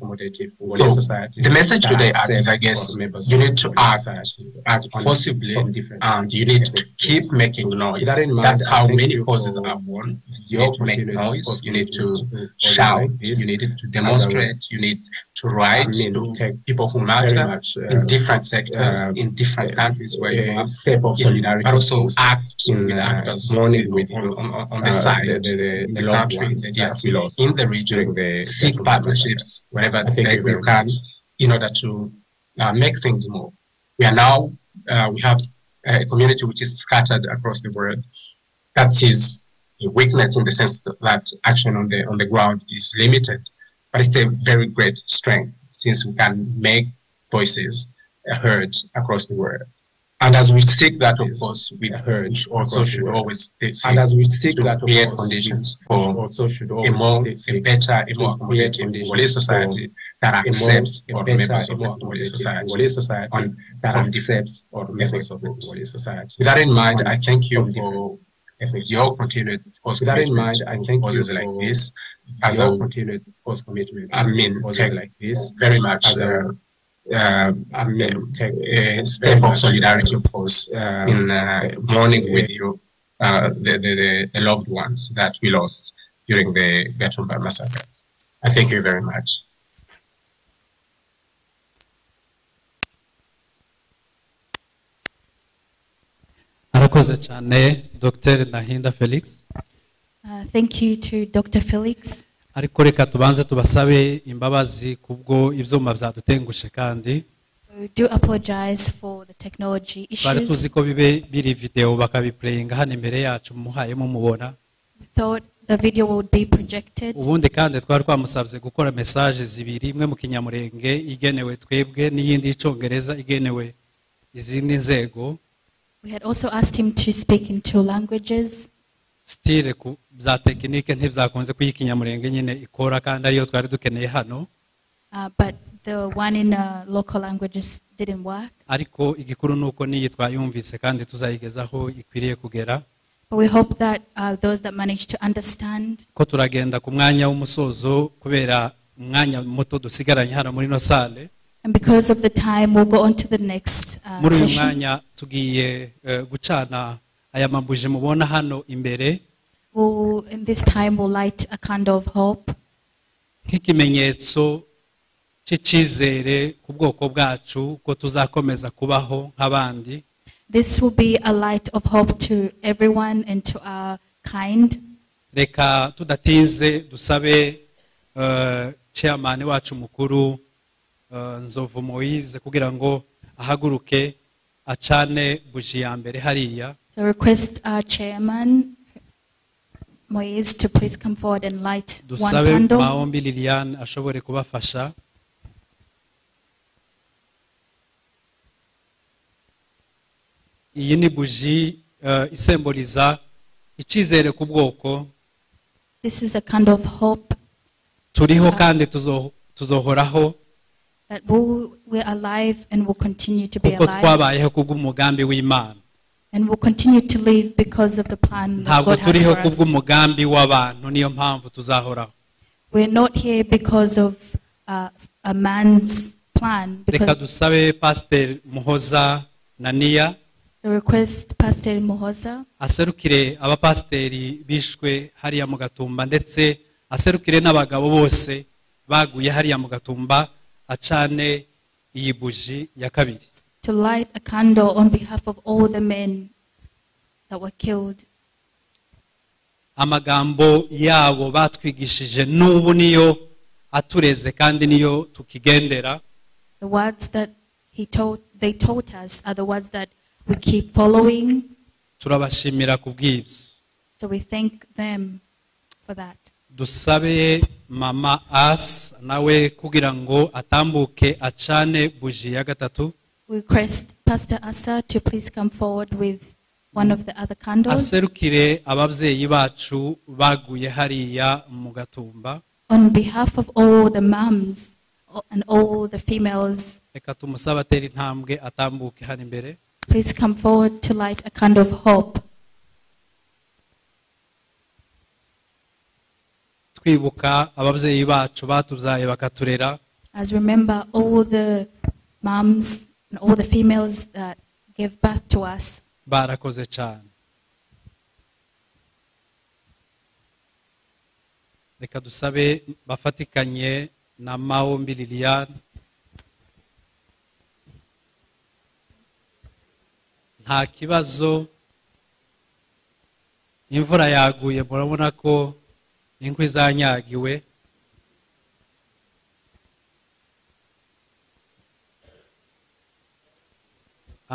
the message today is, I guess, you need to act forcibly, and you need to keep making noise. That's how many causes are won. You need to make noise. You need to shout. You need to demonstrate. You need to write to people who matter in different sectors, in different countries where you have step of solidarity, but also act with actors mourning with you on the side, the country, the DRC, in the region, seek partnerships wherever you can in order to make things move. We are now, we have a community which is scattered across the world. That is a weakness in the sense that action on the ground is limited, but it's a very great strength since we can make voices heard across the world. And as we seek that, of course, we heard also should always seek to create conditions for a better, a more accommodative Congolese society that accepts all members of the Congolese society and that accepts all members of the Congolese society. With that in mind, I thank you for your continued, of course, commitment to causes like this. As your continued, of course, commitment. I mean, like this, very much. A step of solidarity, of course, in mourning with you, the loved ones that we lost during the Gatumba massacres. I thank you very much. arakoze cyane Dr. Nahinda Felix. Thank you to Dr. Felix. ariko reka tubanze tubasabe imbabazi kubwo ibyuma byadutengushe kandi We do apologize for the technology twari tuzi issues. ko bibe biri video bakabiplayinga hano imbere yacu muhaye mumubona We thought the video would be projected. ubundi kandi twari twamusabye gukora message zibiri imwe mu kinyamurenge igenewe twebwe n'iyindi y'icongereza igenewe izindi nzego. We had also asked him to speak in 2 languages. Stile ku za tekinike ntibyakunze kuyikinyamurenge nyine ikora kandi ariyo twari dukeneye hano. But the one in local languages didn't work. Ariko igikuru nuko niyi twayumvise kandi tuzayigezaho ikwiriye kugera. But we hope that those that manage to understand. Ko turagenda ku mwanya w'umusozo kubera umwanya muto dusigaranye hano muri no sale. And because of the time, we'll go on to the next muri uyu session. mwanya tugiye gucana aya mabuje mubona hano imbere. In this time, we'll light a candle of hope. Nk'ikimenyetso cy'icizere ku bwoko bwacu ko tuzakomeza kubaho nk'abandi. This will be a light of hope to everyone and to our kind. Reka tudatinze dusabe chairman wacu mukuru Nzovu Moise kugira ngo ahaguruke acane buji ya mbere hariya. So request our chairman Moise to please come forward and light one Dusabe candle. Maombi Liliane ashobore kubafasha. Iyi ni buji isemboliza icizere ku bwoko. This is a candle of hope. Turiho kandi tuzohoraho. That we're alive and will continue to be kuko alive. twabayeho kubw'umugambi w'Imana. And we'll continue to live because of the plan that Ntabwo God has turiho for us. kubw'umugambi w'abantu niyo mpamvu tuzahoraho. We're not here because of a man's plan. Reka Because dusabe Pastor Muhoza Nania the request Pastor Muhoza aserukire abapasteri bishwe hariya mu Gatumba ndetse aserukire n'abagabo bose baguye hariya mu Gatumba acane iyi buji ya kabiri. to light a candle on behalf of all the men that were killed. Amagambo yabo batwigishije n'ubu niyo atureze kandi niyo tukigendera. The words that they taught us are the words that we keep following. Turabashimira kubw'ibyo. So we thank them for that. Dusabe Mama As nawe kugira ngo atambuke acane buji ya gatatu. We request Pastor Asa to please come forward with one of the other candles. Aserukire ababyeyi bacu baguye hariya mu Gatumba. On behalf of all the moms and all the females, Reka tumusaba atera intambwe atambuke hano imbere. please come forward to light a candle of hope. Twibuka ababyeyi bacu batubyaye bakaturera. As remember all the moms and all the females that gave birth to us. Barakoze cyane. Reka dusabe bafatikanye na Maombi Liliane. Nta kibazo, imvura yaguye murabona ko inkwi zanyagiwe.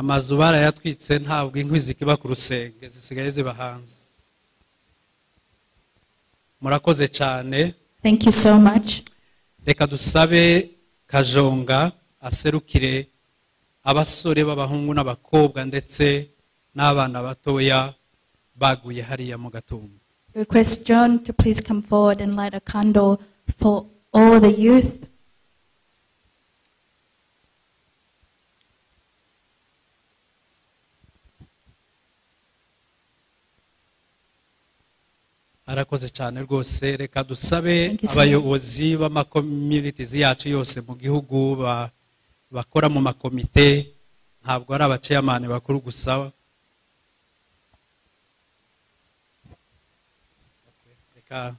Amazu barayatwitse ntabwo inkwi zikiba ku rusenge zisigaye ziba hanze. Murakoze cyane. Thank you so much. Reka dusabe Kajonga aserukire abasore b'abahungu n'abakobwa ndetse n'abana batoya baguye hariya mu Gatumba. Request John to please come forward and light a candle for all the youth. Arakoze cyane rwose. Reka dusabe Thank you, sir. abayobozi b'amakommunities yacu yose mu gihugu bakora mu makomite, ntabwo ari abachairman bakuru gusa. Reka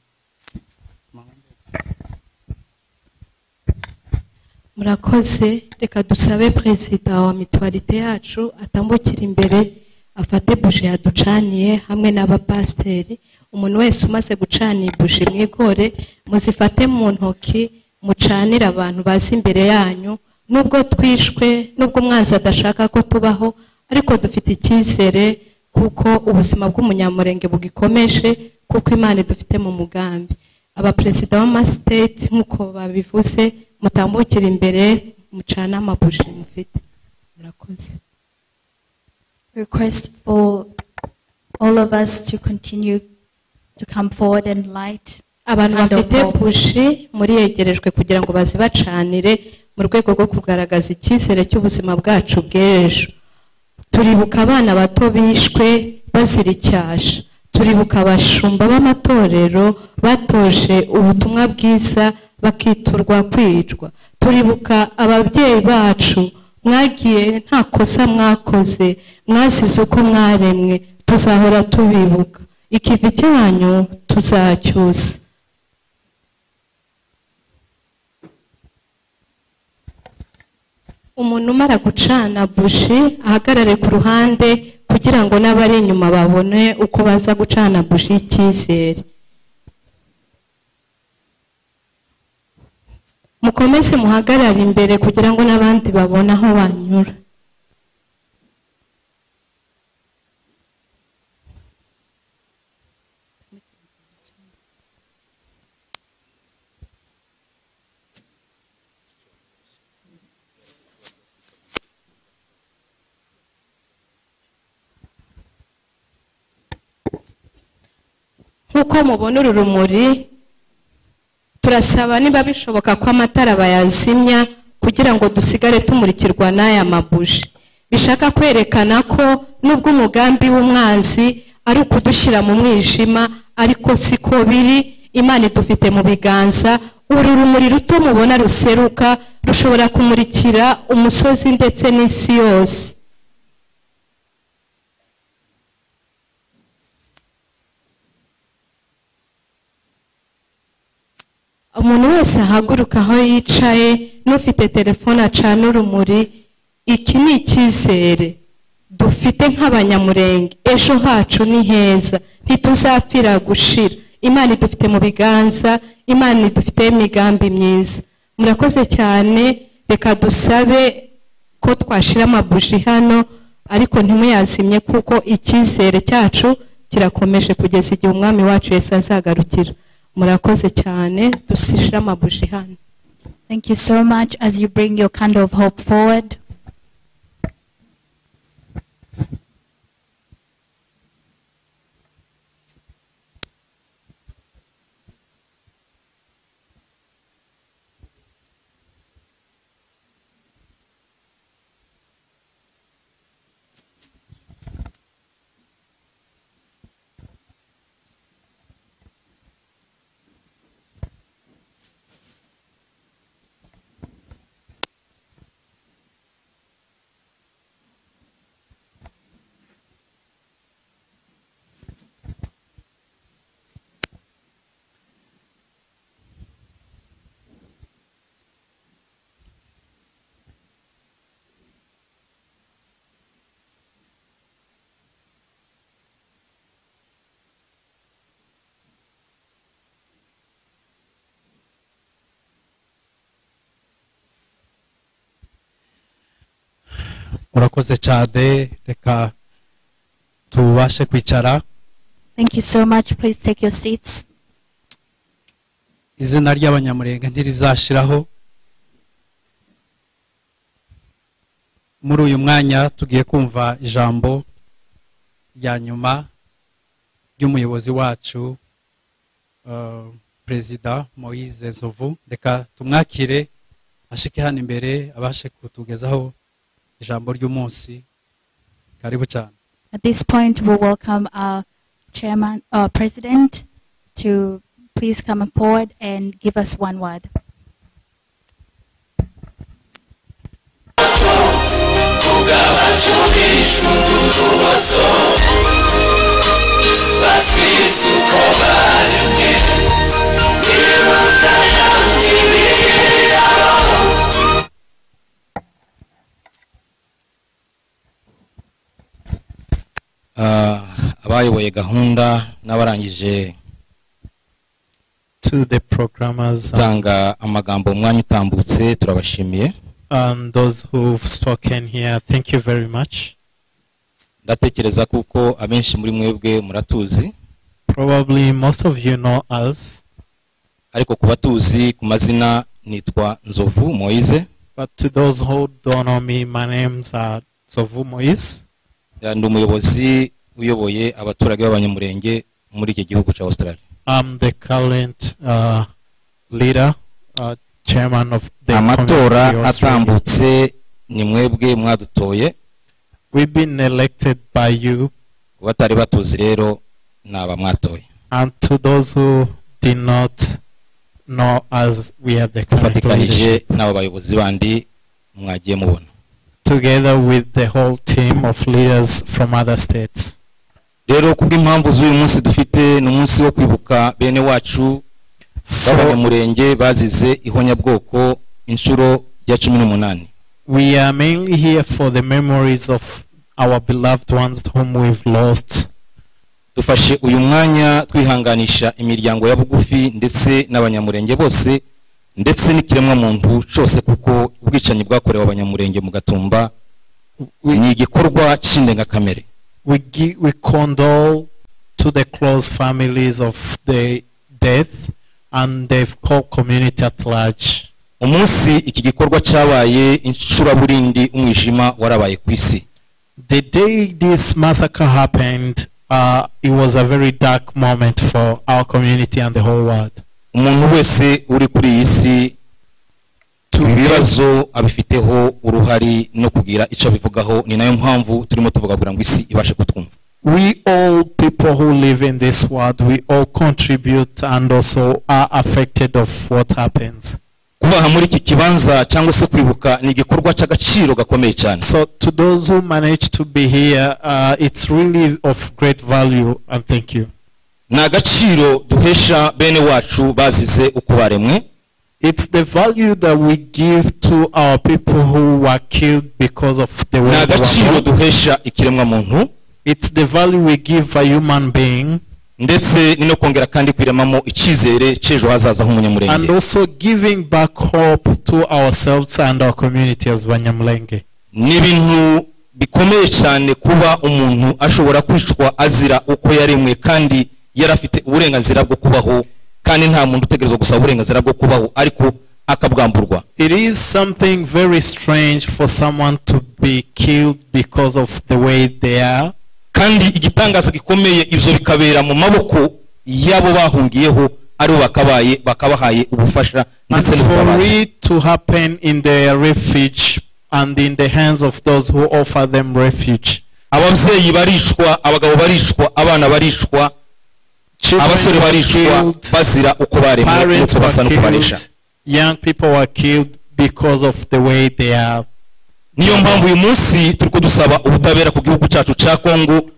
murakoze. Reka dusabe perezida wa mitwarite yacu atambukira imbere afate buji yaducaniye hamwe n'abapasteri. umuntu wese umaze gucana ibuji mwigore muzifate mu ntoki mucanira abantu bazi imbere yanyu nubwo twishwe nubwo umwanzi adashaka ko tubaho ariko dufite icyizere kuko ubuzima bw'umunyamurenge bugikomeje kuko Imana dufite mu mugambi abaperezida b'amastate nk'uko babivuze mutambukira imbere mucana amabuji mufite murakoze. Request for all of us to continue to come forward and light. Abantu bafite buji muri yegerejwe kugira ngo bazibacanire mu rwego rwo kugaragaza icyizere cy'ubuzima bwacu bw'ejo. Turibuka abana bato bishwe bazira icyasha, turibuka abashumba b'amatorero batoje ubutumwa bwiza bakiturwa kwicwa, turibuka ababyeyi bacu mwagiye nta kosa mwakoze mwazize uko mwaremwe, tuzahora tubibuka ikivi cyanyu tuzacyusa. Umuntu umara gucana buji ahagarare ku ruhande kugira ngo n'abari inyuma babone uko baza gucana buji y'icyizere. Mukomeze muhagarare imbere kugira ngo n'abandi babone aho banyura. Nkuko mubona uru rumuri turasaba niba bishoboka ko amatara bayazimya kugira ngo dusigare tumurikirwa n'aya mabuji. Bishaka kwerekana ko nubwo umugambi w'umwanzi ari ukudushyira mu mwijima ariko siko biri, Imana idufite mu biganza. Uru rumuri ruto mubona ruseruka rushobora kumurikira umusozi ndetse n'isi yose. Umuntu wese ahaguruka aho yicaye n'ufite telefone acana urumuri. Iki ni icyizere dufite nk'abanyamurenge, ejo hacu ni heza, ntituzapfira gushira. Imana idufite mu biganza, Imana idufite imigambi myiza. Murakoze cyane, reka dusabe ko twashira amabuji hano ariko ntimuyazimye kuko icyizere cyacu kirakomeje kugeza igihe umwami wacu Yesu azagarukira. Murakoze cyane, dusishira amabuji hano. Thank you so much as you bring your candle of hope forward. Murakoze cyane, reka tubashe kwicara. Thank you so much. Please take your seats. Izina ry'abanyamurenge ntirizashiraho. Muri uyu mwanya tugiye kumva ijambo rya nyuma ry'umuyobozi wacu Perezida Moise Zovu. Reka tumwakire ashike hano imbere abashe kutugezaho ijambo ry'umunsi. Karibu cyane. At this point, we'll welcome our chairman, our president, to please come forward and give us one word. abayoboye gahunda n'abarangije to the programmers zanga amagambo umwanya utambutse turabashimiye and those who've spoken here. Thank you very much. ndatekereza kuko abenshi muri mwebwe muratuzi. Probably most of you know us. Ariko kuba tuzi ku mazina nitwa Nzovu Moise. But to those who don't know me, my name's Nzovu Moise. Ndi umuyobozi uyoboye abaturage b'abanyamurenge muri iki gihugu cya Australia. I'm the current leader, chairman of the amatora community atambutse ni mwebwe mwadutoye. We've been elected by you. Batari batuzi rero naba mwatoye. And to those who did not know us, we are the current leadership. N'aba bayobozi bandi mwagiye mubona. Together with the whole team of leaders from other states. Rero kubw'impamvu z'uyu munsi dufite n'umunsi wo kwibuka bene wacu b'abanyamurenge bazize ihonyabwoko inshuro ya 18. We are mainly here for the memories of our beloved ones whom we've lost. Dufashe uyu mwanya twihanganisha imiryango ya bugufi ndetse n'abanyamurenge bose ndetse n'ikiremwa muntu cyose kuko ubwicanyi bwakorewe abanyamurenge mu Gatumba ni igikorwa cy'indengakamere. We condole to the close families of the death and the whole community at large. Umunsi iki gikorwa cyabaye inshuraburindi umwijima warabaye ku isi. The day this massacre happened, it was a very dark moment for our community and the whole world. Umuntu wese uri kuri iyi si ibibazo abifiteho uruhari no kugira icyo bivugaho ni nayo mpamvu turimo tuvuga kugira ngo isi ibashe kutwumva. We all people who live in this world, we all contribute and also are affected of what happens. Kubaha muri iki kibanza cyangwa se kwibuka ni igikorwa cy'agaciro gakomeye cyane. So to those who manage to be here, it's really of great value and thank you. Na agaciro duhesha bene wacu bazize uko baremwe. It's the value that we give to our people who were killed because of the way they were. Na agaciro duhesha ikiremwa muntu. It's the value we give a human being. Ndetse ni no kongera kandi kwiremamo icyizere cy'ejo hazaza h'umunyamurenge. And also giving back hope to ourselves and our community as Banyamulenge. Ni ibintu bikomeye cyane kuba umuntu ashobora kwicwa azira uko yaremwe kandi yarafite uburenganzira bwo kubaho kandi nta muntu utegerezwa gusaba uburenganzira bwo kubaho ariko akabwamburwa. It is something very strange for someone to be killed because of the way they are. Kandi igitangaza gikomeye ibyo bikabera mu maboko yabo bahungiyeho ari bakabahaye ubufasha ndetse n'ubutabazi. And for it to happen in their refuge and in the hands of those who offer them refuge. Ababyeyi barishwa, abagabo barishwa, abana barishwa, abasore barishwa bazira uko baremwe uko basa no kubaresha. Young people were killed because of the way they are. Niyo mpamvu uyu munsi turiko dusaba ubutabera ku gihugu cyacu cya Kongo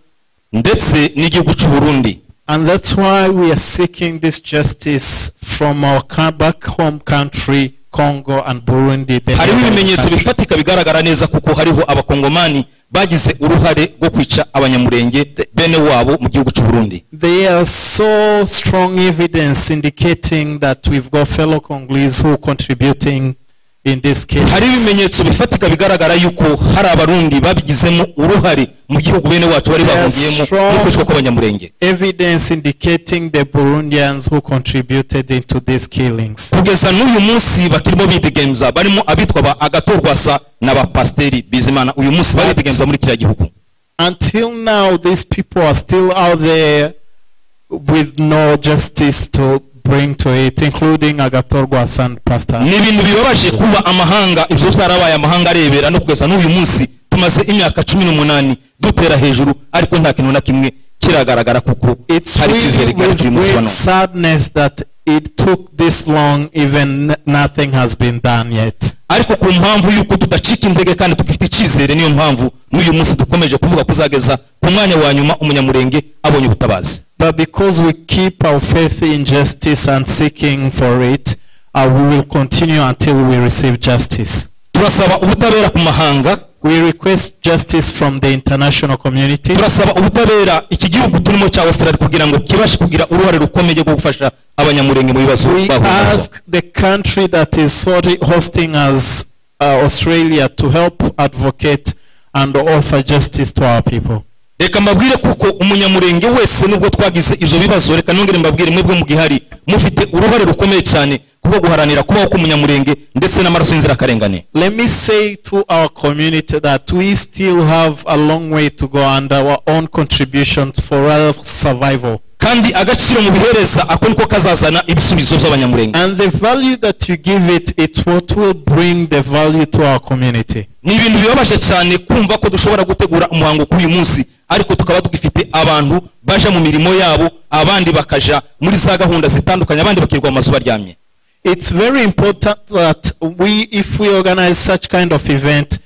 ndetse n'igihugu cy'u Burundi. And that's why we are seeking this justice from our back home country Congo and Burundi. Hariho ibimenyetso bifatika bigaragara neza kuko hariho abakongomani bagize uruhare rwo kwica abanyamurenge bene wabo mu gihugu cy'u Burundi. There are so strong evidence indicating that we've got fellow Congolese who are contributing in this case. Hari ibimenyetso bifatika bigaragara yuko hari abarundi babigizemo uruhare mu gihugu bene wacu bari bahungiyemo no kwicwa kw'abanyamurenge. Evidence indicating the Burundians who contributed into these killings. Kugeza n'uyu munsi bakirimo bidegemza barimo abitwa ba agatorwasa n'aba pasteri bizimana uyu munsi bari bidegemza muri kiriya gihugu. Until now these people are still out there with no justice to bring to it, including Agatorwa and Pastor. Ni ibintu bibabaje kuba amahanga ibyo byarabaye amahanga arebera no kugeza n'uyu munsi tumaze imyaka 18 dutera hejuru ariko nta kintu na kimwe kiragaragara kuko hari kizere cy'uyu munsi wano. It's sadness that it took this long even nothing has been done yet. Ariko ku mpamvu yuko tudacika intege kandi tukifite icyizere niyo mpamvu n'uyu munsi dukomeje kuvuga kuzageza ku mwanya wa nyuma umunyamurenge abonye ubutabazi. But because we keep our faith in justice and seeking for it, we will continue until we receive justice. Turasaba ubutabera ku mahanga We request justice from the international community. turasaba ubutabera iki gihugu turimo cya Australia kugira ngo kibashe kugira uruhare rukomeye rwo gufasha abanyamurenge mu bibazo We ask the country that is hosting us, Australia, to help advocate and offer justice to our people. reka mbabwire kuko umunyamurenge wese nubwo twagize ivyo bibazo reka nongere mbabwire mwebwe mu gihari mufite uruhare rukomeye cyane kuko guharanira kubaho k'umunyamurenge ndetse n'amaraso y'inzira karengane. Let me say to our community that we still have a long way to go and our own contribution for our survival. kandi agaciro mu bihereza ako niko kazazana ibisubizo by'abanyamurenge. And the value that you give it, it's what will bring the value to our community. ni ibintu bibabaje cyane kumva ko dushobora gutegura umuhango kuri uyu munsi ariko tukaba dufite abantu baje mu mirimo yabo abandi bakaja muri za gahunda zitandukanye abandi bakirwa amazu baryamye. It's very important that if we organize such kind of event,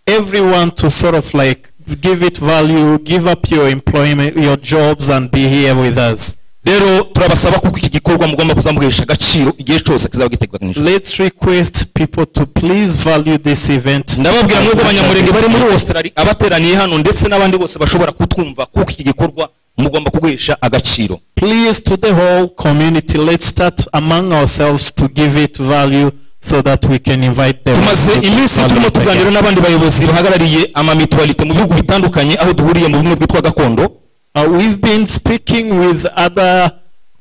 everyone to sort of like give it value, give up your employment, your jobs, and be here with us. rero turabasaba kuko iki gikorwa mugomba kuzamuhesha agaciro igihe cyose kizaba giteganyijwe. Let's request people to please value this event. ndababwira mwebwe abanyamurenge bari muri Australia abateraniye hano ndetse n'abandi bose bashobora kutwumva kuko iki gikorwa mugomba kuguhesha agaciro. Please, to the whole community, let's start among ourselves to give it value so that we can invite them. tumaze iminsi turimo tuganira n'abandi bayobozi bahagarariye amamitualite mu bihugu bitandukanye aho duhuriye mu bumwe bwitwa gakondo. We've been speaking with other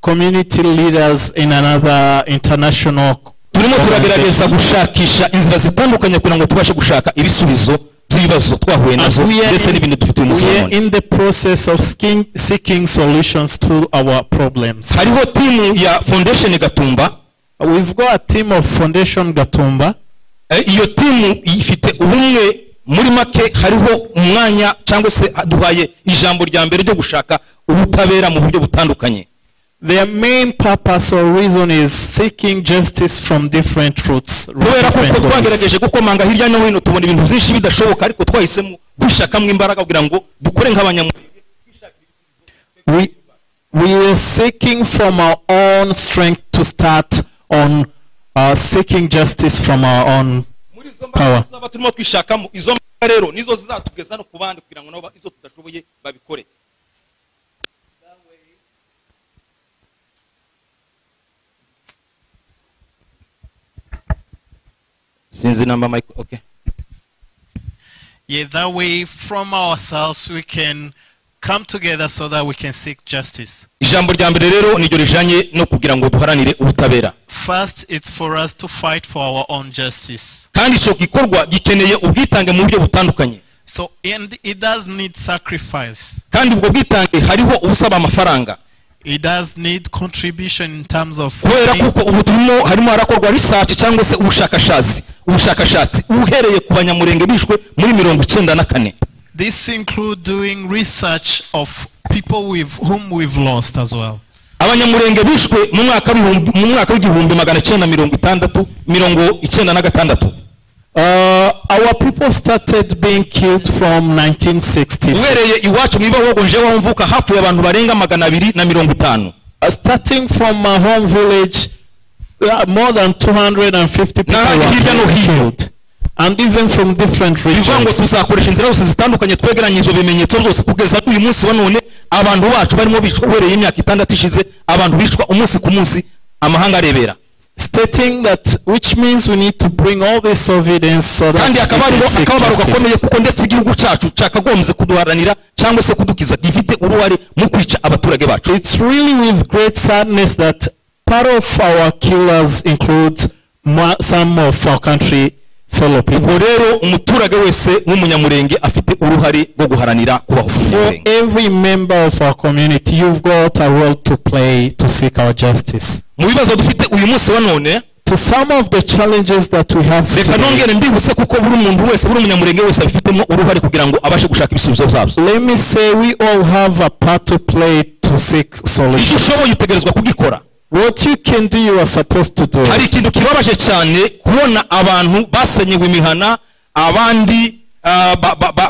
community leaders in another international. turimo turagerageza gushakisha inzira zitandukanye kugira ngo tubashe gushaka ibisubizo by'ibibazo twahuye nazo ndetse n'ibindi dufite umunsi we are in the process of seeking solutions to our problems. hariho timu ya Foundation Gatumba. We've got a team of Foundation Gatumba. iyo timu ifite ubumwe muri make hariho umwanya cyangwa se duhaye ijambo rya mbere ryo gushaka ubutabera mu buryo butandukanye. Their main purpose or reason is seeking justice from different routes. kubera ko twagerageje gukomanga hirya no hino tubona ibintu byinshi bidashoboka ariko twahisemo gushakamo imbaraga kugira ngo dukore nk'abanyamurenge. We are seeking from our own strength to start on seeking justice from our own power. turimo twishakamo izo mbaraga rero nizo zizatugeza no kubandi kugira ngo nabo izo tudashoboye babikore. sinzi namba mic. Okay. Yeah, that way from ourselves we can come together so that we can seek justice. ijambo rya mbere rero niryo rijanye no kugira ngo duharanire ubutabera. First, it's for us to fight for our own justice. kandi icyo gikorwa gikeneye ubwitange mu buryo butandukanye. So and it does need sacrifice. kandi ubwo bwitange hariho ubusaba amafaranga. It does need contribution in terms of kubera kuko ubu turimo harimo harakorwa research cyangwa se ubushakashatsi uhereye ku banyamurenge bishwe muri 94. This include doing research of people with whom we've lost as well. abanyamurenge bishwe mu mwaka w'igihumbi 1996. Our people started being killed from 1960s. uhereye iwacu mu Ibahogo nje wamvuka hafu y'abantu barenga 250. Starting from my home village, more than 250 people were killed. And even from different regions. tuzakoresha inzira zose zitandukanye twegeranye izo bimenyetso byose kugeza uyu munsi wa none abantu bacu barimo bicwa uhereye imyaka 6 ishize abantu bicwa umunsi ku munsi amahanga arebera. Stating that, which means we need to bring all this evidence so that kandi akabaro gakomeye kuko ndetse igihugu cyacu cyakagombye kuduharanira cyangwa se kudukiza gifite uruhare mu kwica abaturage bacu. It's really with great sadness that part of our killers includes some of our country fellow people. rero umuturage wese w'umunyamurenge afite uruhare rwo guharanira kubaho. For every member of our community, you've got a role to play to seek our justice. mu bibazo dufite uyu munsi wa none, to some of the challenges that we have reka nongere mbibutse kuko buri muntu wese buri umunyamurenge wese abifitemo uruhare kugira ngo abashe gushaka ibisubizo byabyo. Let me say we all have a part to play to seek solutions. icyo ushoboye utegerezwa kugikora. What you can do, you are supposed to do. hari ikintu kibabaje cyane kubona abantu basenyewe imihana, abandi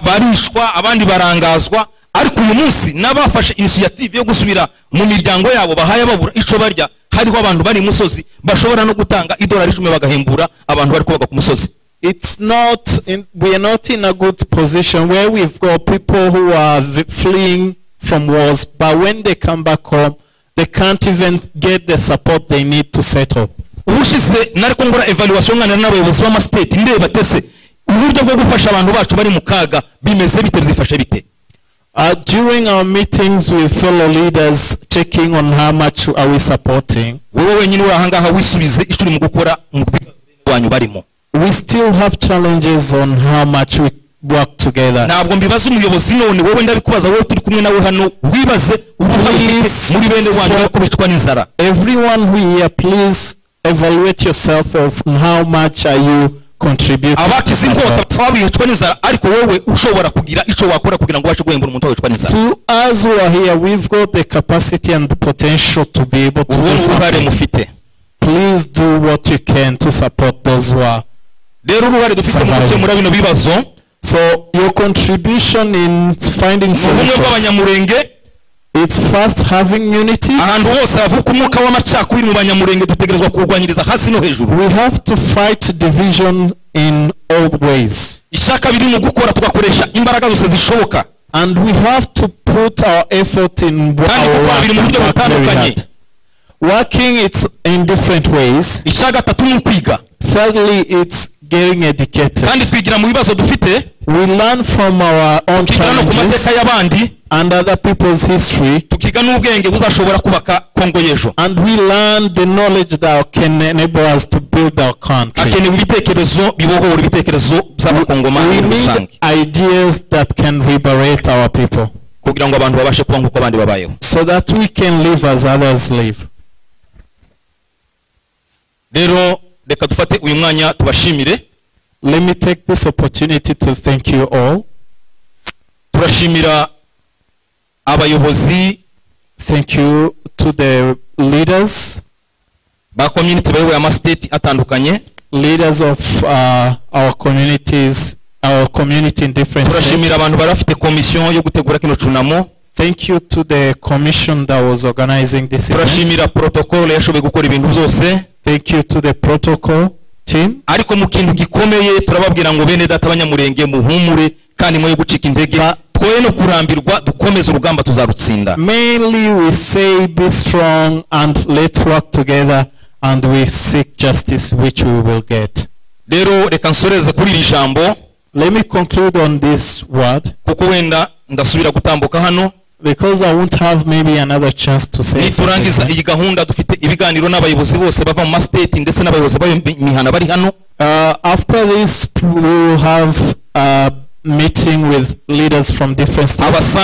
barishwa, abandi barangazwa, ariko uyu munsi n'abafashe initiative yo gusubira mu miryango yabo bahaye babura ico barya. hariho abantu bari musozi bashobora no gutanga $10 bagahembura abantu bari kubaga ku musozi. it's not we are not in a good position where we've got people who are fleeing from wars, but when they come back home, they can't even get the support they need to settle. ubushize nariko ngora evaluation ngana n'abayobozi b'ama state ndeba tese uburyo bwo gufasha abantu bacu bari mu kaga bimeze bite bizifasha bite. During our meetings with fellow leaders, checking on how much are we supporting, we still have challenges on how much we work together. Everyone here, please evaluate yourself of how much are you contribute. To us who are here, we've got the capacity and the potential to be able to do something. Please do what you can to support those who are surviving. So your contribution in finding solutions, it's first having unity. We have to fight division in all ways. And we have to put our effort in our work. Working it's in different ways. Thirdly, it's getting educated. We learn from our own challenges and other people's history, and we learn the knowledge that can enable us to build our country. We need ideas that can liberate our people so that we can live as others live. Let me take this opportunity to thank you all. Thank you to the leaders, leaders of our communities, our community in different states. Thank you to the commission that was organizing this event. Thank you to the protocol team. Mainly we say be strong and let's work together and we seek justice which we will get. Let me conclude on this word, because I won't have maybe another chance to say something. After this we will have a meeting with leaders from different states.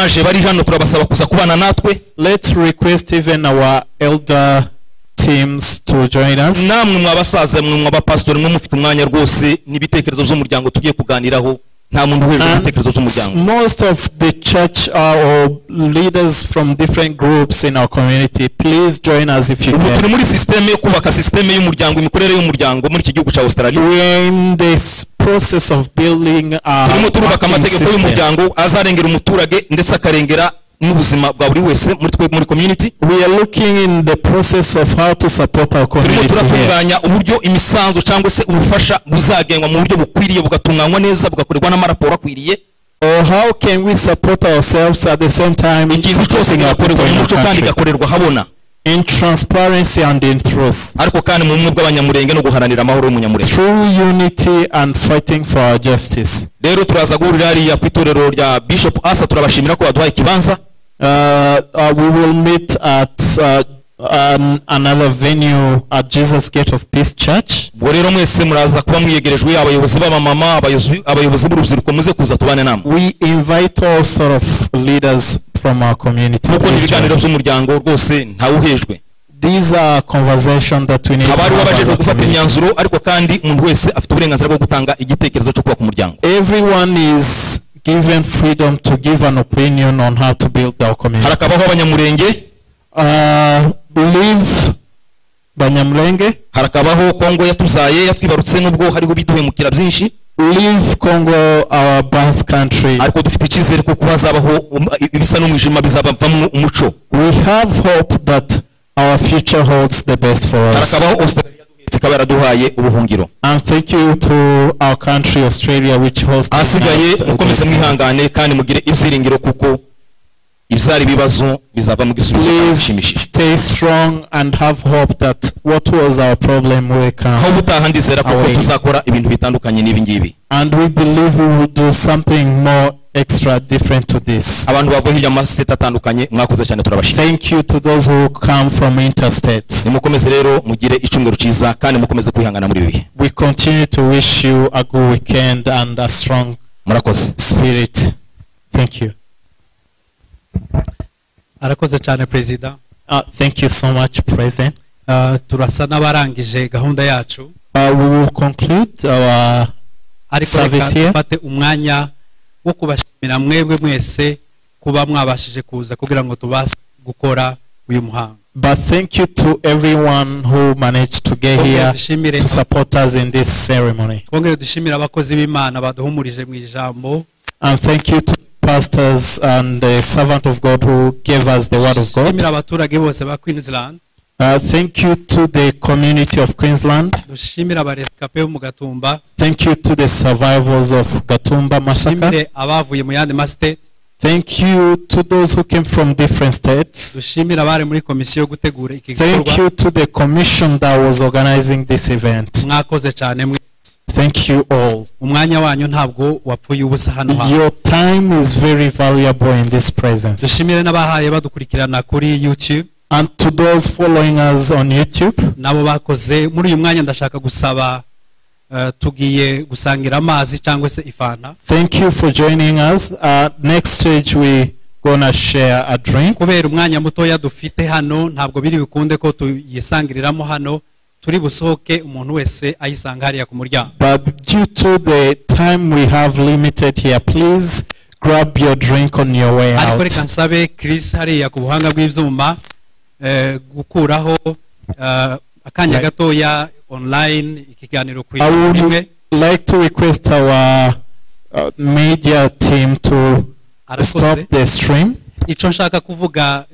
Let's request even our elder teams to join us. And most of the church or leaders from different groups in our community, please join us if you can. We're in this process of building a system. We are looking in the process of how to support our community here. Or how can we support ourselves at the same time supporting our country in transparency and in truth, through unity and fighting for our justice. We will meet at another venue at Jesus Gate of Peace Church. We invite all sort of leaders from our community. These are conversations that we need to have. Everyone is given freedom to give an opinion on how to build our community. Live Banyamulenge. Leave Congo, our birth country. We have hope that our future holds the best for us. ikaba yaraduhaye ubuhungiro. And thank you to our country Australia which hosted. Asigaye mukomeze mwihangane kandi mugire ibyiringiro kuko ibyari bibazo bizava mu gisubizo cyashimishije. Stay strong and have hope that what was our problem will come. Aho gutaha ndizera ko tuzakora ibintu bitandukanye n'ibi ngibi. And we believe we will do something more extra different to this. Abantu bavuye hirya mu state atandukanye mwakoze cyane turabashimira. Thank you to those who come from interstate. Nimukomeze rero mugire icyumweru cyiza kandi mukomeze kwihangana muri ibi. We continue to wish you a good weekend and a strong spirit. Thank you. Arakoze cyane President. Thank you so much, President. Turasa n'abarangije gahunda yacu. We will conclude our service here. Fate umwanya wo kubashimira mwebwe mwese kuba mwabashije kuza kugira ngo tubashe gukora uyu muhango. But thank you to everyone who managed to get here to support us in this ceremony. Kongere dushimira abakozi b'Imana baduhumurije mu ijambo. And thank you to pastors and the servant of God who gave us the word of God. Dushimira abaturage bose ba Queensland. Thank you to the community of Queensland. Dushimira abarescape mu Gatumba. Thank you to the survivors of Gatumba massacre. Abavuye mu yandi state. Thank you to those who came from different states. Dushimira abari muri komisiyo gutegura iki gikorwa. Thank you to the commission that was organizing this event. Mwakoze cyane mwe. Thank you all. Umwanya wanyu ntabwo wapfuye ubusa hano ha. Your time is very valuable in this presence. Dushimire n'abahaye badukurikirana kuri YouTube. And to those following us on YouTube. Nabo bakoze muri uyu mwanya ndashaka gusaba tugiye gusangira amazi cyangwa se ifanta. Thank you for joining us. Next stage we gonna share a drink. Kubera umwanya mutoya dufite hano ntabwo biri bikunde ko tuyisangiriramo hano. Turi busohoke umuntu wese ayisanga hariya ku muryango. But due to the time we have limited here, please grab your drink on your way out. Ariko reka nsabe Chris hariya ku buhanga bw'ivyuma gukuraho akanya gatoya online ikiganiro kuri imwe. Like to request our media team to stop the stream. Ico nshaka kuvuga